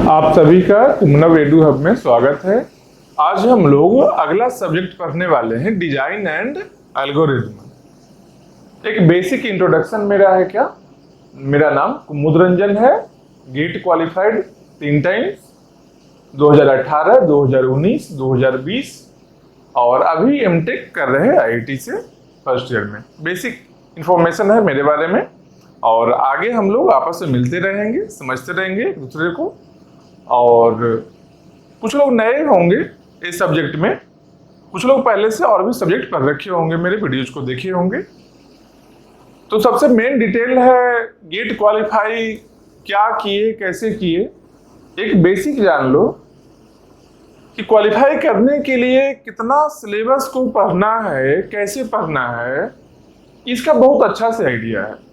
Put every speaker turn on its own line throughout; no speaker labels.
आप सभी का कुमनव एडू हब में स्वागत है। आज हम लोग अगला सब्जेक्ट पढ़ने वाले हैं, डिजाइन एंड एल्गोरिथम। एक बेसिक इंट्रोडक्शन मेरा है। क्या मेरा नाम कुमुद रंजन है, गेट क्वालिफाइड 3 टाइम्स 2018, 2019, 2020 और अभी एमटेक कर रहे हैं आईआईटी से फर्स्ट ईयर में। बेसिक इंफॉर्मेशन है मेरे बारे में और आगे हम लोग आपस में मिलते रहेंगे, समझते रहेंगे एक दूसरे को। और कुछ लोग नए होंगे इस सब्जेक्ट में, कुछ लोग पहले से और भी सब्जेक्ट पढ़ रखे होंगे, मेरे वीडियोज को देखे होंगे। तो सबसे मेन डिटेल है गेट क्वालिफाई क्या किए, कैसे किए। एक बेसिक जान लो कि क्वालिफाई करने के लिए कितना सिलेबस को पढ़ना है, कैसे पढ़ना है, इसका बहुत अच्छा से आइडिया है।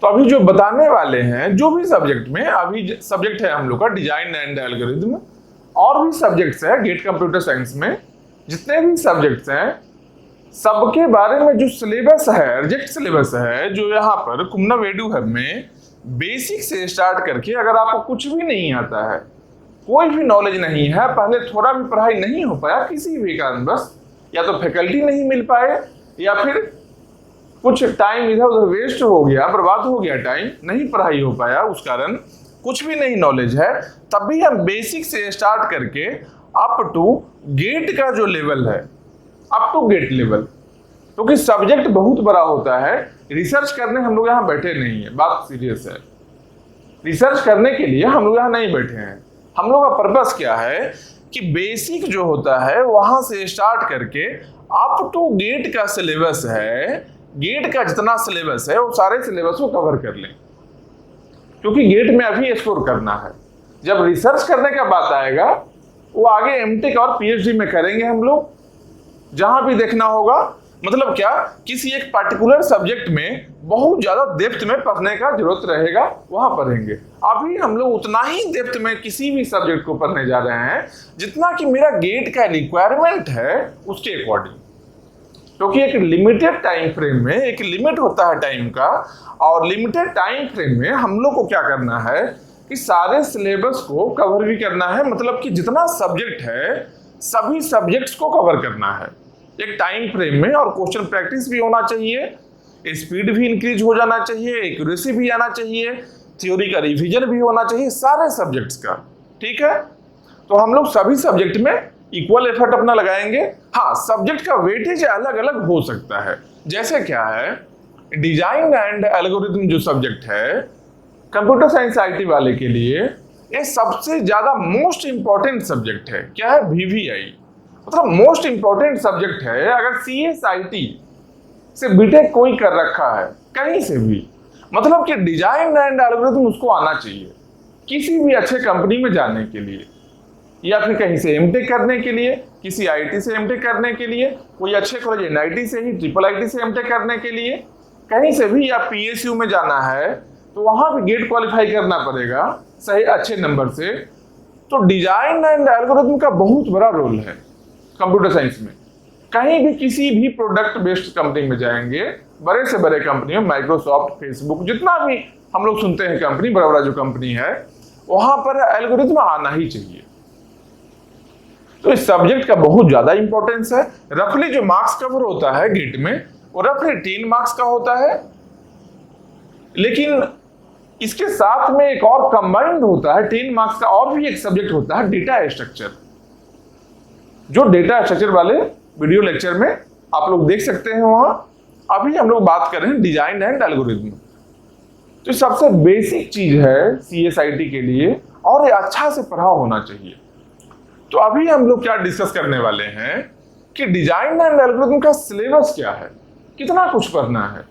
तो अभी जो बताने वाले हैं, जो भी सब्जेक्ट में, अभी सब्जेक्ट है हम लोग का डिजाइन एंड एल्गोरिथम, और भी सब्जेक्ट्स है गेट कंप्यूटर साइंस में, जितने भी सब्जेक्ट्स हैं सबके बारे में जो सिलेबस है, एग्जैक्ट सिलेबस है, जो यहाँ पर कुमनव एडू हब में बेसिक से स्टार्ट करके, अगर आपको कुछ भी नहीं आता है, कोई भी नॉलेज नहीं है, पहले थोड़ा भी पढ़ाई नहीं हो पाया किसी भी कारणवश, या तो फैकल्टी नहीं मिल पाए या फिर कुछ टाइम इधर उधर वेस्ट हो गया, बर्बाद हो गया टाइम, नहीं पढ़ाई हो पाया, उस कारण कुछ भी नहीं नॉलेज है, तब भी हम बेसिक से स्टार्ट करके अप टू गेट का जो लेवल है, अप टू गेट लेवल, क्योंकि सब्जेक्ट बहुत बड़ा होता है। रिसर्च करने हम लोग यहाँ बैठे नहीं है, बात सीरियस है। रिसर्च करने के लिए हम लोग यहाँ नहीं बैठे हैं। हम लोग का पर्पस क्या है कि बेसिक जो होता है वहां से स्टार्ट करके अप टू गेट का सिलेबस है, गेट का जितना सिलेबस है वो सारे सिलेबस को कवर कर लें, क्योंकि गेट में अभी एक्सप्लोर करना है। जब रिसर्च करने का बात आएगा वो आगे एमटेक और पीएचडी में करेंगे हम लोग, जहां भी देखना होगा। मतलब क्या, किसी एक पर्टिकुलर सब्जेक्ट में बहुत ज्यादा डेप्थ में पढ़ने का जरूरत रहेगा, वहां पढ़ेंगे। अभी हम लोग उतना ही डेप्थ में किसी भी सब्जेक्ट को पढ़ने जा रहे हैं जितना कि मेरा गेट का रिक्वायरमेंट है उसके अकॉर्डिंग, क्योंकि एक लिमिटेड टाइम फ्रेम में, एक लिमिट होता है टाइम का, और लिमिटेड टाइम फ्रेम में हम लोग को क्या करना है कि सारे सिलेबस को कवर भी करना है। मतलब कि जितना सब्जेक्ट है सभी सब्जेक्ट्स को कवर करना है एक टाइम फ्रेम में, और क्वेश्चन प्रैक्टिस भी होना चाहिए, स्पीड भी इंक्रीज हो जाना चाहिए, एक्यूरेसी भी आना चाहिए, थ्योरी का रिवीजन भी होना चाहिए, सारे सब्जेक्ट्स का। ठीक है, तो हम लोग सभी सब्जेक्ट में इक्वल एफर्ट अपना लगाएंगे। हाँ, सब्जेक्ट का वेटेज अलग अलग हो सकता है। जैसे क्या है, डिजाइन एंड एल्गोरिथम जो सब्जेक्ट है कंप्यूटर साइंस आईटी वाले के लिए, ये सबसे ज्यादा मोस्ट इंपॉर्टेंट सब्जेक्ट है। क्या है, वीवीआई, मतलब मोस्ट इंपॉर्टेंट सब्जेक्ट है। अगर सीएसआईटी से बीटेक कोई कर रखा है कहीं से भी, मतलब कि डिजाइन एंड एल्गोरिथम उसको आना चाहिए किसी भी अच्छे कंपनी में जाने के लिए, या फिर कहीं से एमटेक करने के लिए, किसी आईटी से एमटेक करने के लिए, कोई अच्छे कॉलेज एनआईटी से ही, ट्रिपल आईटी से एमटेक करने के लिए, कहीं से भी, या पीएसयू में जाना है तो वहां भी गेट क्वालिफाई करना पड़ेगा सही अच्छे नंबर से। तो डिजाइन एंड एल्गोरिथम का बहुत बड़ा रोल है कंप्यूटर साइंस में। कहीं भी किसी भी प्रोडक्ट बेस्ड कंपनी में जाएंगे, बड़े से बड़े कंपनी में, माइक्रोसॉफ्ट, फेसबुक, जितना भी हम लोग सुनते हैं कंपनी, बड़ा बड़ा जो कंपनी है, वहां पर एल्गोरिथम आना ही चाहिए। तो इस सब्जेक्ट का बहुत ज्यादा इंपॉर्टेंस है। रफली जो मार्क्स कवर होता है गेट में वो रफली 3 मार्क्स का होता है, लेकिन इसके साथ में एक और कंबाइंड होता है 3 मार्क्स का, और भी एक सब्जेक्ट होता है डेटा स्ट्रक्चर। जो डेटा स्ट्रक्चर वाले वीडियो लेक्चर में आप लोग देख सकते हैं वहां। अभी हम लोग बात कर रहे हैं डिजाइन एंड एल्गोरिथम। तो सबसे बेसिक चीज है सीएसआईटी के लिए, और ये अच्छा से पढ़ा होना चाहिए। तो अभी हम लोग क्या डिस्कस करने वाले हैं कि डिजाइन एंड एल्गोरिथम का सिलेबस क्या है, कितना कुछ पढ़ना है।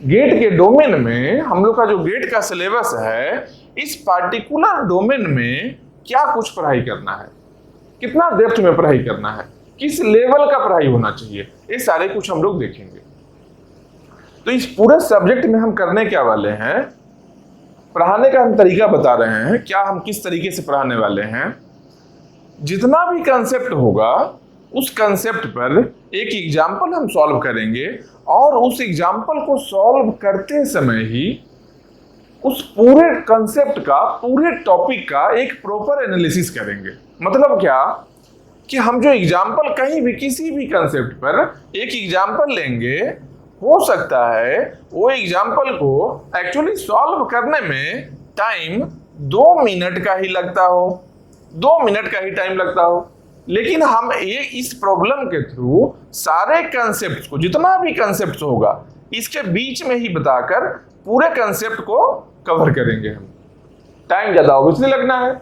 गेट के डोमेन में हम लोग का जो गेट का सिलेबस है, इस पार्टिकुलर डोमेन में क्या कुछ पढ़ाई करना है, कितना डेप्थ में पढ़ाई करना है, किस लेवल का पढ़ाई होना चाहिए, ये सारे कुछ हम लोग देखेंगे। तो इस पूरे सब्जेक्ट में हम करने क्या वाले हैं, पढ़ाने का हम तरीका बता रहे हैं, क्या हम किस तरीके से पढ़ाने वाले हैं। जितना भी कंसेप्ट होगा उस कंसेप्ट पर एक एग्जाम्पल हम सॉल्व करेंगे, और उस एग्जाम्पल को सॉल्व करते समय ही उस पूरे कंसेप्ट का, पूरे टॉपिक का एक प्रॉपर एनालिसिस करेंगे। मतलब क्या कि हम जो एग्जाम्पल कहीं भी किसी भी कंसेप्ट पर एक एग्जाम्पल लेंगे, हो सकता है वो एग्जाम्पल को एक्चुअली सॉल्व करने में टाइम 2 मिनट का ही लगता हो, 2 मिनट का ही टाइम लगता हो, लेकिन हम ये इस प्रॉब्लम के थ्रू सारे कंसेप्ट को, जितना भी कंसेप्ट होगा, इसके बीच में ही बताकर पूरे कंसेप्ट को कवर करेंगे। हम टाइम ज्यादा ऑब्वियसली लगना है,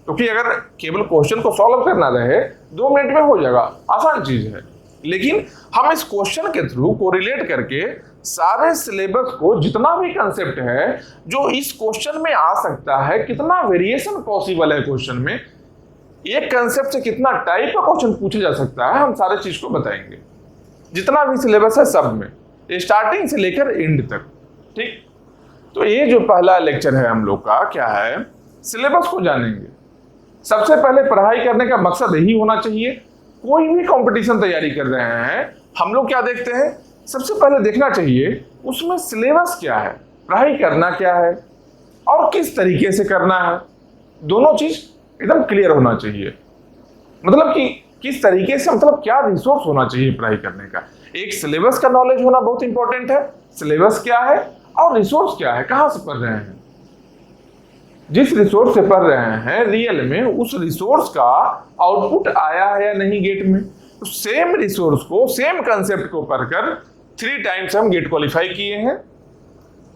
क्योंकि अगर केवल क्वेश्चन को सॉल्व करना रहे 2 मिनट में हो जाएगा, आसान चीज है। लेकिन हम इस क्वेश्चन के थ्रू कोरिलेट करके सारे सिलेबस को, जितना भी कंसेप्ट है जो इस क्वेश्चन में आ सकता है, कितना वेरिएशन पॉसिबल है क्वेश्चन में, एक कंसेप्ट से कितना टाइप का क्वेश्चन पूछा जा सकता है, हम सारे चीज को बताएंगे। जितना भी सिलेबस है सब में, स्टार्टिंग से लेकर एंड तक। ठीक, तो ये जो पहला लेक्चर है हम लोग का, क्या है, सिलेबस को जानेंगे। सबसे पहले पढ़ाई करने का मकसद यही होना चाहिए। कोई भी कंपटीशन तैयारी कर रहे हैं, हम लोग क्या देखते हैं, सबसे पहले देखना चाहिए उसमें सिलेबस क्या है, पढ़ाई करना क्या है और किस तरीके से करना है। दोनों चीज एकदम क्लियर होना चाहिए। मतलब कि किस तरीके से, मतलब क्या रिसोर्स होना चाहिए पढ़ाई करने का। एक सिलेबस का नॉलेज होना बहुत इंपॉर्टेंट है, सिलेबस क्या है और रिसोर्स क्या है, कहां से पढ़ रहे हैं। जिस रिसोर्स से पढ़ रहे हैं रियल में उस रिसोर्स का आउटपुट आया है या नहीं गेट में। तो सेम रिसोर्स को, सेम कंसेप्ट को पढ़कर 3 टाइम्स हम गेट क्वालिफाई किए हैं।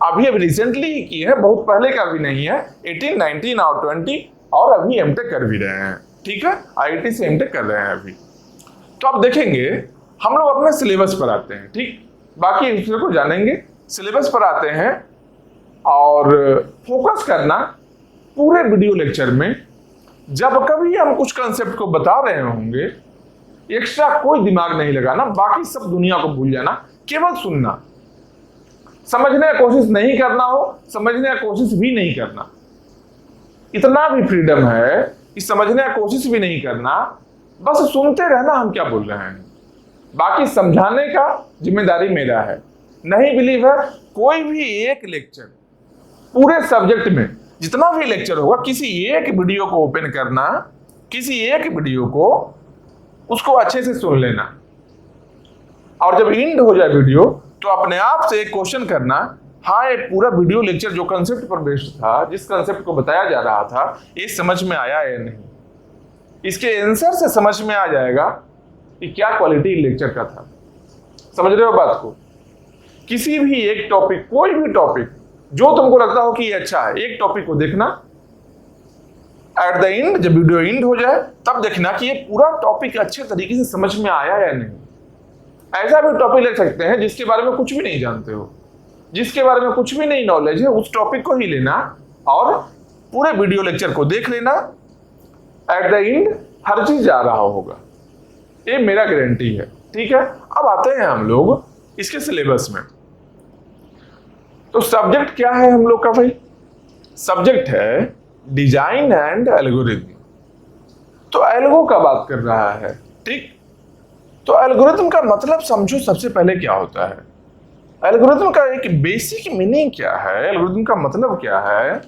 अभी रिसेंटली ही किए हैं, बहुत पहले का भी नहीं है। 18, 19 और 20, और अभी एमटेक कर भी रहे हैं। ठीक है, आईआईटी से एमटेक कर रहे हैं अभी। तो आप देखेंगे हम लोग अपने सिलेबस पर आते हैं। ठीक, बाकी दूसरे को जानेंगे, सिलेबस पर आते हैं और फोकस करना पूरे वीडियो लेक्चर में। जब कभी हम कुछ कंसेप्ट को बता रहे होंगे, एक्स्ट्रा कोई दिमाग नहीं लगाना, बाकी सब दुनिया को भूल जाना, केवल सुनना। समझने की कोशिश नहीं करना हो, समझने की कोशिश भी नहीं करना। इतना भी फ्रीडम है कि समझने की कोशिश भी नहीं करना, बस सुनते रहना हम क्या बोल रहे हैं। बाकी समझाने का जिम्मेदारी मेरा है। नहीं बिलीव है, कोई भी एक लेक्चर पूरे सब्जेक्ट में जितना भी लेक्चर होगा, किसी एक वीडियो को ओपन करना, किसी एक वीडियो को उसको अच्छे से सुन लेना, और जब एंड हो जाए वीडियो तो अपने आप से एक क्वेश्चन करना, हाँ ये पूरा वीडियो लेक्चर जो कंसेप्ट पर बेस्ड था, जिस कंसेप्ट को बताया जा रहा था, ये समझ में आया या नहीं। इसके आंसर से समझ में आ जाएगा कि क्या क्वालिटी लेक्चर का था। समझ रहे हो बात को। किसी भी एक टॉपिक, कोई भी टॉपिक जो तुमको लगता हो कि ये अच्छा है, एक टॉपिक को देखना, एट द एंड जब वीडियो एंड हो जाए तब देखना कि ये पूरा टॉपिक अच्छे तरीके से समझ में आया या नहीं। ऐसा भी टॉपिक ले सकते हैं जिसके बारे में कुछ भी नहीं जानते हो, जिसके बारे में कुछ भी नहीं नॉलेज है, उस टॉपिक को ही लेना और पूरे वीडियो लेक्चर को देख लेना। एट द एंड हर चीज आ रहा होगा, ये मेरा गारंटी है। ठीक है, अब आते हैं हम लोग इसके सिलेबस में। तो सब्जेक्ट क्या है हम लोग का भाई? सब्जेक्ट है डिजाइन एंड एल्गोरिथम। तो एल्गो का बात कर रहा है। ठीक, तो एल्गोरिथम का मतलब समझो सबसे पहले क्या होता है। एल्गोरिथम का एक बेसिक मीनिंग क्या है, एल्गोरिथम का मतलब क्या है?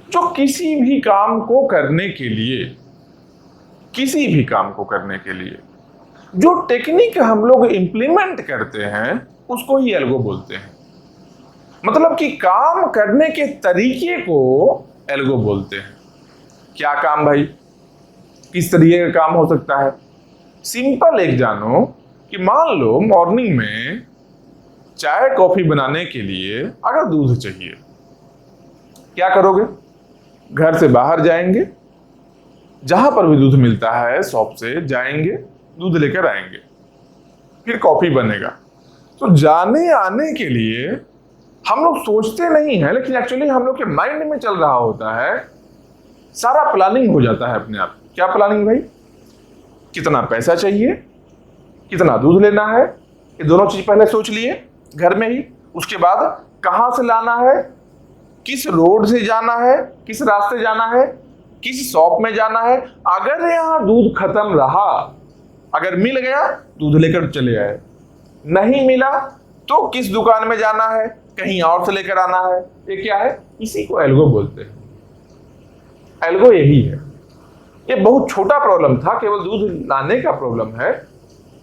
जो किसी भी काम को करने के लिए, किसी भी काम को करने के लिए जो टेक्निक हम लोग इंप्लीमेंट करते हैं उसको ही एल्गो बोलते हैं। मतलब कि काम करने के तरीके को एल्गो बोलते हैं। क्या काम भाई? किस तरीके का काम हो सकता है? सिंपल एक जानो कि मान लो मॉर्निंग में चाय कॉफी बनाने के लिए अगर दूध चाहिए, क्या करोगे? घर से बाहर जाएंगे, जहां पर भी दूध मिलता है शॉप से जाएंगे, दूध लेकर आएंगे, फिर कॉफी बनेगा। तो जाने आने के लिए हम लोग सोचते नहीं है, लेकिन एक्चुअली हम लोग के माइंड में चल रहा होता है, सारा प्लानिंग हो जाता है अपने आप। क्या प्लानिंग भाई? कितना पैसा चाहिए, कितना दूध लेना है, ये दोनों चीज पहले सोच लिए घर में ही। उसके बाद कहां से लाना है, किस रोड से जाना है, किस रास्ते जाना है, किस शॉप में जाना है। अगर यहाँ दूध खत्म रहा, अगर मिल गया दूध लेकर चले आए, नहीं मिला तो किस दुकान में जाना है, कहीं और से लेकर आना है, ये क्या है, इसी को एल्गो बोलते हैं। एल्गो यही है। ये बहुत छोटा प्रॉब्लम था, केवल दूध लाने का प्रॉब्लम है,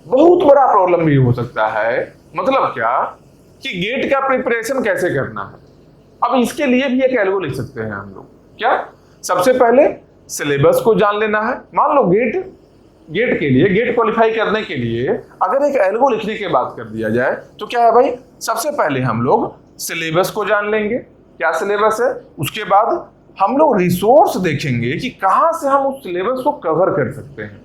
बहुत बड़ा प्रॉब्लम भी हो सकता है। मतलब क्या कि गेट का प्रिपरेशन कैसे करना है, अब इसके लिए भी एक एल्गो लिख सकते हैं हम लोग। क्या, सबसे पहले सिलेबस को जान लेना है। मान लो गेट के लिए, गेट क्वालिफाई करने के लिए अगर एक एल्गो लिखने की बात कर दिया जाए तो क्या है भाई, सबसे पहले हम लोग सिलेबस को जान लेंगे, क्या सिलेबस है। उसके बाद हम लोग रिसोर्स देखेंगे कि कहां से हम उस सिलेबस को कवर कर सकते हैं।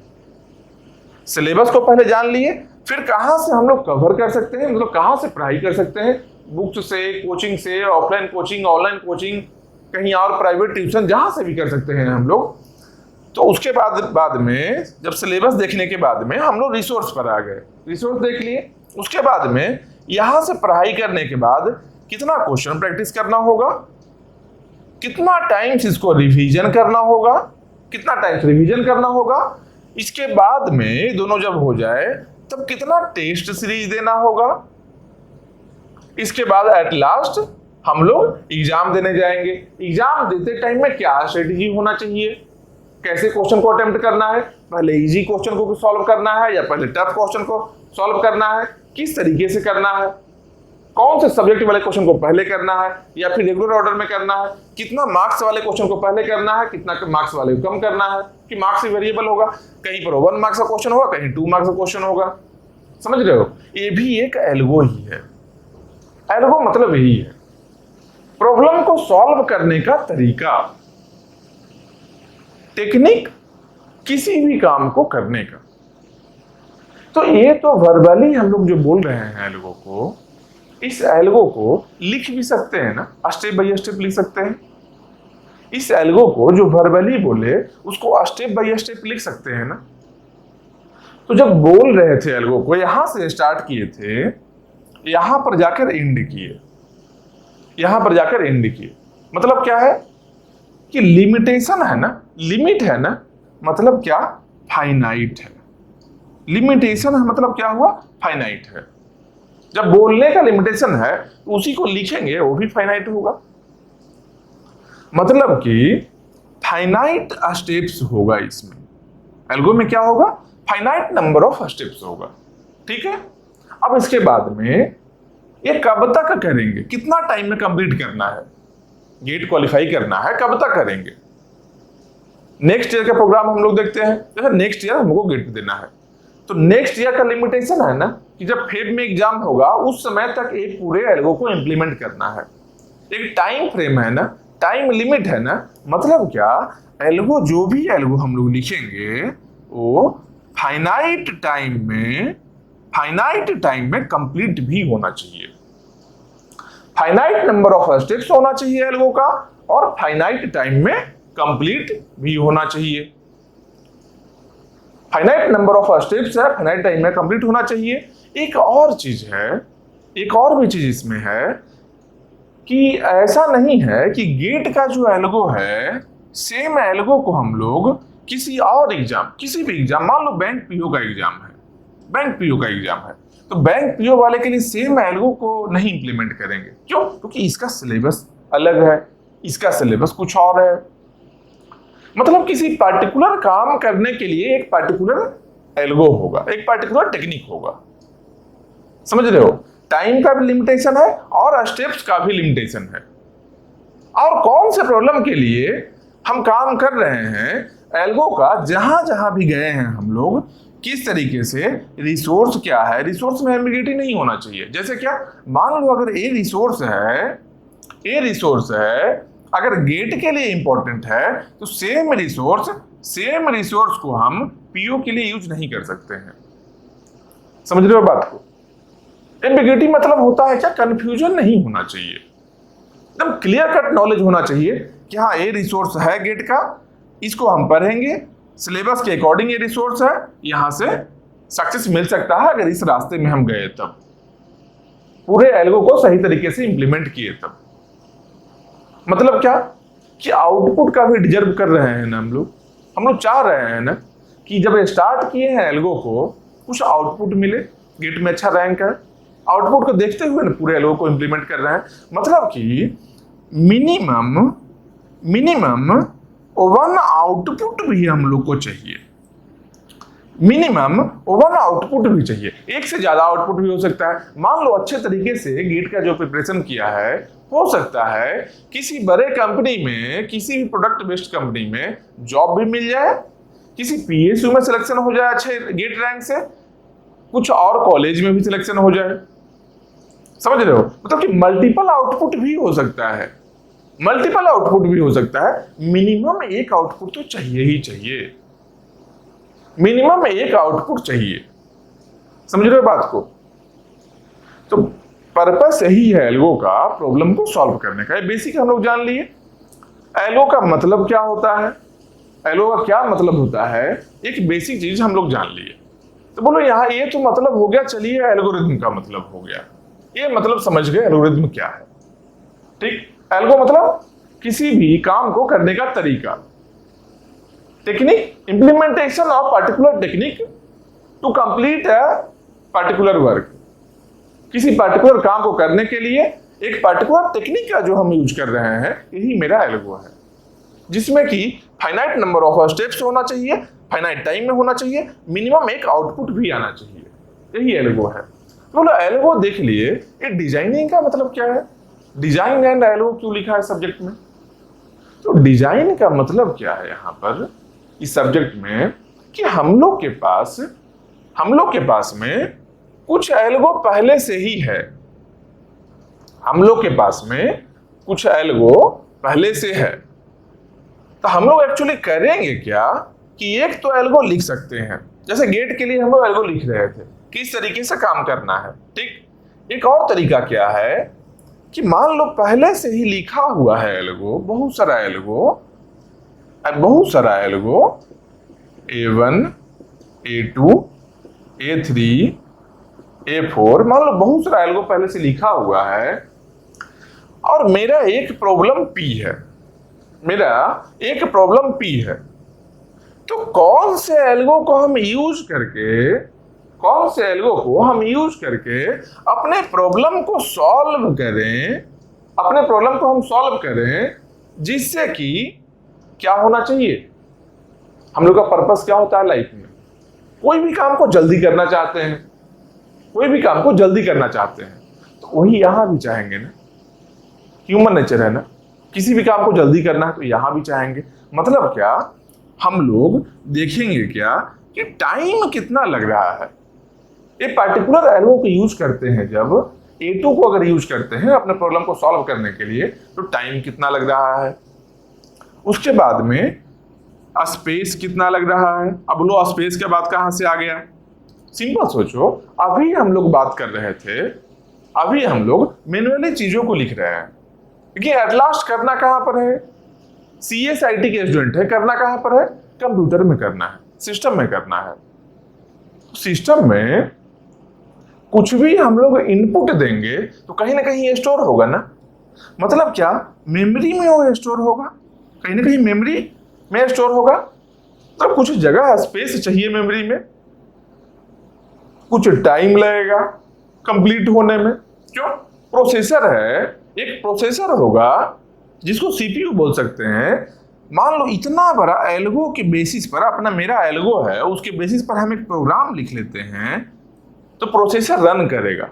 सिलेबस को पहले जान लिए, फिर कहां से हम लोग कवर कर सकते हैं, मतलब कहां से पढ़ाई कर सकते हैं, बुक्स से, कोचिंग से, ऑफलाइन कोचिंग, ऑनलाइन कोचिंग, कहीं और प्राइवेट ट्यूशन, जहां से भी कर सकते हैं हम लोग। तो उसके बाद में जब सिलेबस देखने के बाद में हम लोग रिसोर्स पर आ गए, रिसोर्स देख लिए। उसके बाद में यहां से पढ़ाई करने के बाद कितना क्वेश्चन प्रैक्टिस करना होगा, कितना टाइम्स इसको रिवीजन करना होगा, कितना टाइम्स रिवीजन करना होगा। इसके बाद में दोनों जब हो जाए तब कितना टेस्ट सीरीज देना होगा। इसके बाद एट लास्ट हम लोग एग्जाम देने जाएंगे। एग्जाम देते टाइम में क्या स्ट्रेटेजी होना चाहिए, कैसे क्वेश्चन को अटेम्प्ट करना है, पहले इजी क्वेश्चन को सॉल्व करना है या पहले टफ क्वेश्चन को सॉल्व करना है, किस तरीके से करना है, कौन से सब्जेक्ट वाले क्वेश्चन को पहले करना है या फिर रेगुलर ऑर्डर में करना है, कितना मार्क्स वाले क्वेश्चन को पहले करना है, कितना मार्क्स वाले को कम करना है, कि मार्क्स भी वेरिएबल होगा, कहीं पर 1 मार्क्स का क्वेश्चन होगा, कहीं 2 मार्क्स का क्वेश्चन होगा। समझ रहे हो, ये भी एक एल्गो ही है। एल्गो मतलब यही है, प्रॉब्लम को सॉल्व करने का तरीका, टेक्निक, किसी भी काम को करने का। तो ये तो वर्बली हम लोग जो बोल रहे हैं एल्गो को, इस एल्गो को लिख भी सकते हैं ना, स्टेप बाय स्टेप लिख सकते हैं। इस एल्गो को जो वर्बली बोले उसको स्टेप बाय स्टेप लिख सकते हैं ना। तो जब बोल रहे थे एल्गो को, यहां से स्टार्ट किए थे, यहां पर जाकर एंड किए, यहां पर जाकर एंड किए। मतलब क्या है कि लिमिटेशन है ना, लिमिट है ना, मतलब क्या, फाइनाइट है। लिमिटेशन है मतलब क्या हुआ, फाइनाइट है। जब बोलने का लिमिटेशन है तो उसी को लिखेंगे, वो भी फाइनाइट होगा। मतलब कि फाइनाइट स्टेप्स होगा इसमें, एल्गो में क्या होगा, फाइनाइट नंबर ऑफ स्टेप्स होगा। ठीक है, अब इसके बाद में ये कब तक करेंगे, कितना टाइम में कंप्लीट करना है, गेट क्वालिफाई करना है, कब तक करेंगे। नेक्स्ट ईयर का प्रोग्राम हम लोग देखते हैं, जैसे नेक्स्ट ईयर हमको गेट देना है, तो नेक्स्ट ईयर का लिमिटेशन है ना कि जब फेब में एग्जाम होगा उस समय तक एक पूरे एल्गो को इंप्लीमेंट करना है। एक टाइम फ्रेम है ना, टाइम लिमिट है ना। मतलब क्या, एल्गो, जो भी एल्गो हम लोग लिखेंगे वो फाइनाइट टाइम में कंप्लीट भी होना चाहिए। फाइनाइट नंबर ऑफ स्टेप्स होना चाहिए एल्गो का, और फाइनाइट टाइम में कंप्लीट भी होना चाहिए। फाइनाइट नंबर ऑफ स्टेप्स है, फाइनाइट टाइम में कंप्लीट होना चाहिए। एक और चीज है, एक और भी चीज इसमें है कि ऐसा नहीं है कि गेट का जो एल्गो है, सेम एल्गो को हम लोग किसी और एग्जाम, किसी भी एग्जाम, मान लो बैंक पीओ का एग्जाम है, बैंक पीओ का एग्जाम है, तो बैंक पीओ वाले के लिए सेम एल्गो को नहीं इंप्लीमेंट करेंगे। क्यों? क्योंकि इसका सिलेबस अलग है, इसका सिलेबस कुछ और है। मतलब किसी पार्टिकुलर काम करने के लिए एक पार्टिकुलर एल्गो होगा, एक पार्टिकुलर टेक्निक होगा। समझ रहे हो, टाइम का भी लिमिटेशन है और स्टेप्स का भी लिमिटेशन है। और कौन से प्रॉब्लम के लिए हम काम कर रहे हैं, एल्गो का जहां जहां भी गए हैं हम लोग, किस तरीके से, रिसोर्स क्या है, रिसोर्स में एम्बिग्यूटी नहीं होना चाहिए। जैसे क्या, मान लो अगर ए रिसोर्स है, अगर गेट के लिए इंपॉर्टेंट है तो सेम रिसोर्स को हम पीओ के लिए यूज नहीं कर सकते हैं। समझ रहे हो बात को? एम्बिग्यूटी मतलब होता है क्या, कंफ्यूजन नहीं होना चाहिए, एकदम क्लियर कट नॉलेज होना चाहिए कि हाँ ये रिसोर्स है गेट का, इसको हम पढ़ेंगे, सिलेबस के अकॉर्डिंग ये रिसोर्स है, यहां से सक्सेस मिल सकता है अगर इस रास्ते में हम गए तब, पूरे एल्गो को सही तरीके से इंप्लीमेंट किए तब। मतलब क्या कि आउटपुट का भी डिजर्व कर रहे हैं ना हम लोग चाह रहे हैं ना कि जब स्टार्ट किए हैं एल्गो को, कुछ आउटपुट मिले, गेट में अच्छा रैंक है, आउटपुट को देखते हुए ना पूरे एल्गो को इंप्लीमेंट कर रहे हैं। मतलब कि मिनिमम वन आउटपुट भी हम लोग को चाहिए, मिनिमम वन आउटपुट भी चाहिए। एक से ज्यादा आउटपुट भी हो सकता है। मान लो अच्छे तरीके से गेट का जो प्रिपरेशन किया है, हो सकता है किसी बड़े कंपनी में, किसी भी प्रोडक्ट बेस्ड कंपनी में जॉब भी मिल जाए, किसी पीएसयू में सिलेक्शन हो जाए अच्छे गेट रैंक से, कुछ और कॉलेज में भी सिलेक्शन हो जाए। समझ रहे हो? मतलब कि मल्टीपल आउटपुट भी हो सकता है, मल्टीपल आउटपुट भी हो सकता है। मिनिमम एक आउटपुट तो चाहिए ही चाहिए, मिनिमम एक आउटपुट चाहिए। समझ रहे हो बात को? तो पर्पस यही है एल्गो का, प्रॉब्लम को सॉल्व करने का। बेसिक हम लोग जान लिए। एल्गो का मतलब क्या होता है, एल्गो का क्या मतलब होता है, एक बेसिक चीज हम लोग जान लिए। तो बोलो यहाँ ये तो मतलब हो गया, चलिए एल्गोरिथम का मतलब हो गया। ये मतलब समझ गए एल्गोरिथम क्या है। ठीक, एल्गो मतलब किसी भी काम को करने का तरीका, technique, implementation of particular technique to complete a particular work. किसी पर्टिकुलर काम को करने के लिए एक पर्टिकुलर टेक्निक का जो हम यूज कर रहे हैं, यही मेरा एल्गो है, जिसमें कि फाइनाइट नंबर ऑफ स्टेप्स होना चाहिए, फाइनाइट टाइम में होना चाहिए, मिनिमम एक आउटपुट भी आना चाहिए। यही एल्गो है। तो बोलो एल्गो देख लिए। ये डिजाइनिंग का मतलब क्या है, डिजाइन एंड एल्गो क्यों लिखा है सब्जेक्ट में? तो डिजाइन का मतलब क्या है यहाँ पर इस सब्जेक्ट में, कि हम लोग के पास में कुछ एल्गो पहले से ही है। हम लोग के पास में कुछ एल्गो पहले से है। तो हम लोग एक्चुअली करेंगे क्या कि एक तो एल्गो लिख सकते हैं, जैसे गेट के लिए हम लोग एल्गो लिख रहे थे, किस तरीके से काम करना है। ठीक, एक और तरीका क्या है कि मान लो पहले से ही लिखा हुआ है एल्गो, बहुत सारा algo A1, A2, A3, A4, मान लो बहुत सारा एल्गो पहले से लिखा हुआ है, और मेरा एक प्रॉब्लम P है। तो कौन से एल्गो को हम यूज करके अपने प्रॉब्लम को सॉल्व करें, जिससे कि क्या होना चाहिए, हम लोग का पर्पस क्या होता है लाइफ में, कोई भी काम को जल्दी करना चाहते हैं, तो वही यहां भी चाहेंगे ना, ह्यूमन नेचर है ना, किसी भी काम को जल्दी करना है तो यहां भी चाहेंगे। मतलब क्या, हम लोग देखेंगे क्या कि टाइम कितना लग रहा है। एक पर्टिकुलर एल्गो को यूज करते हैं, जब A2 को अगर यूज करते हैं अपने प्रॉब्लम को सॉल्व करने के लिए, तो टाइम कितना लग रहा है। उसके बाद में स्पेस कितना लग रहा है। अब लो स्पेस के बाद कहां से आ गया, सिंपल सोचो, अभी हम लोग बात कर रहे थे, अभी हम लोग मैन्युअली चीजों को लिख रहे हैं, क्योंकि एट लास्ट करना कहां पर है, CSIT के स्टूडेंट है, करना कहां पर है, कंप्यूटर में करना है, सिस्टम में करना है। सिस्टम में कुछ भी हम लोग इनपुट देंगे तो कहीं ना कहीं स्टोर होगा ना। मतलब क्या, मेमोरी में वो स्टोर होगा, कहीं ना कहीं मेमोरी में स्टोर होगा। तो कुछ जगह स्पेस चाहिए मेमोरी में, कुछ टाइम लगेगा कंप्लीट होने में। क्यों? प्रोसेसर है, एक प्रोसेसर होगा जिसको CPU बोल सकते हैं। मान लो इतना बड़ा एल्गो के बेसिस पर, अपना मेरा एल्गो है, उसके बेसिस पर हम एक प्रोग्राम लिख लेते हैं, तो प्रोसेसर रन करेगा।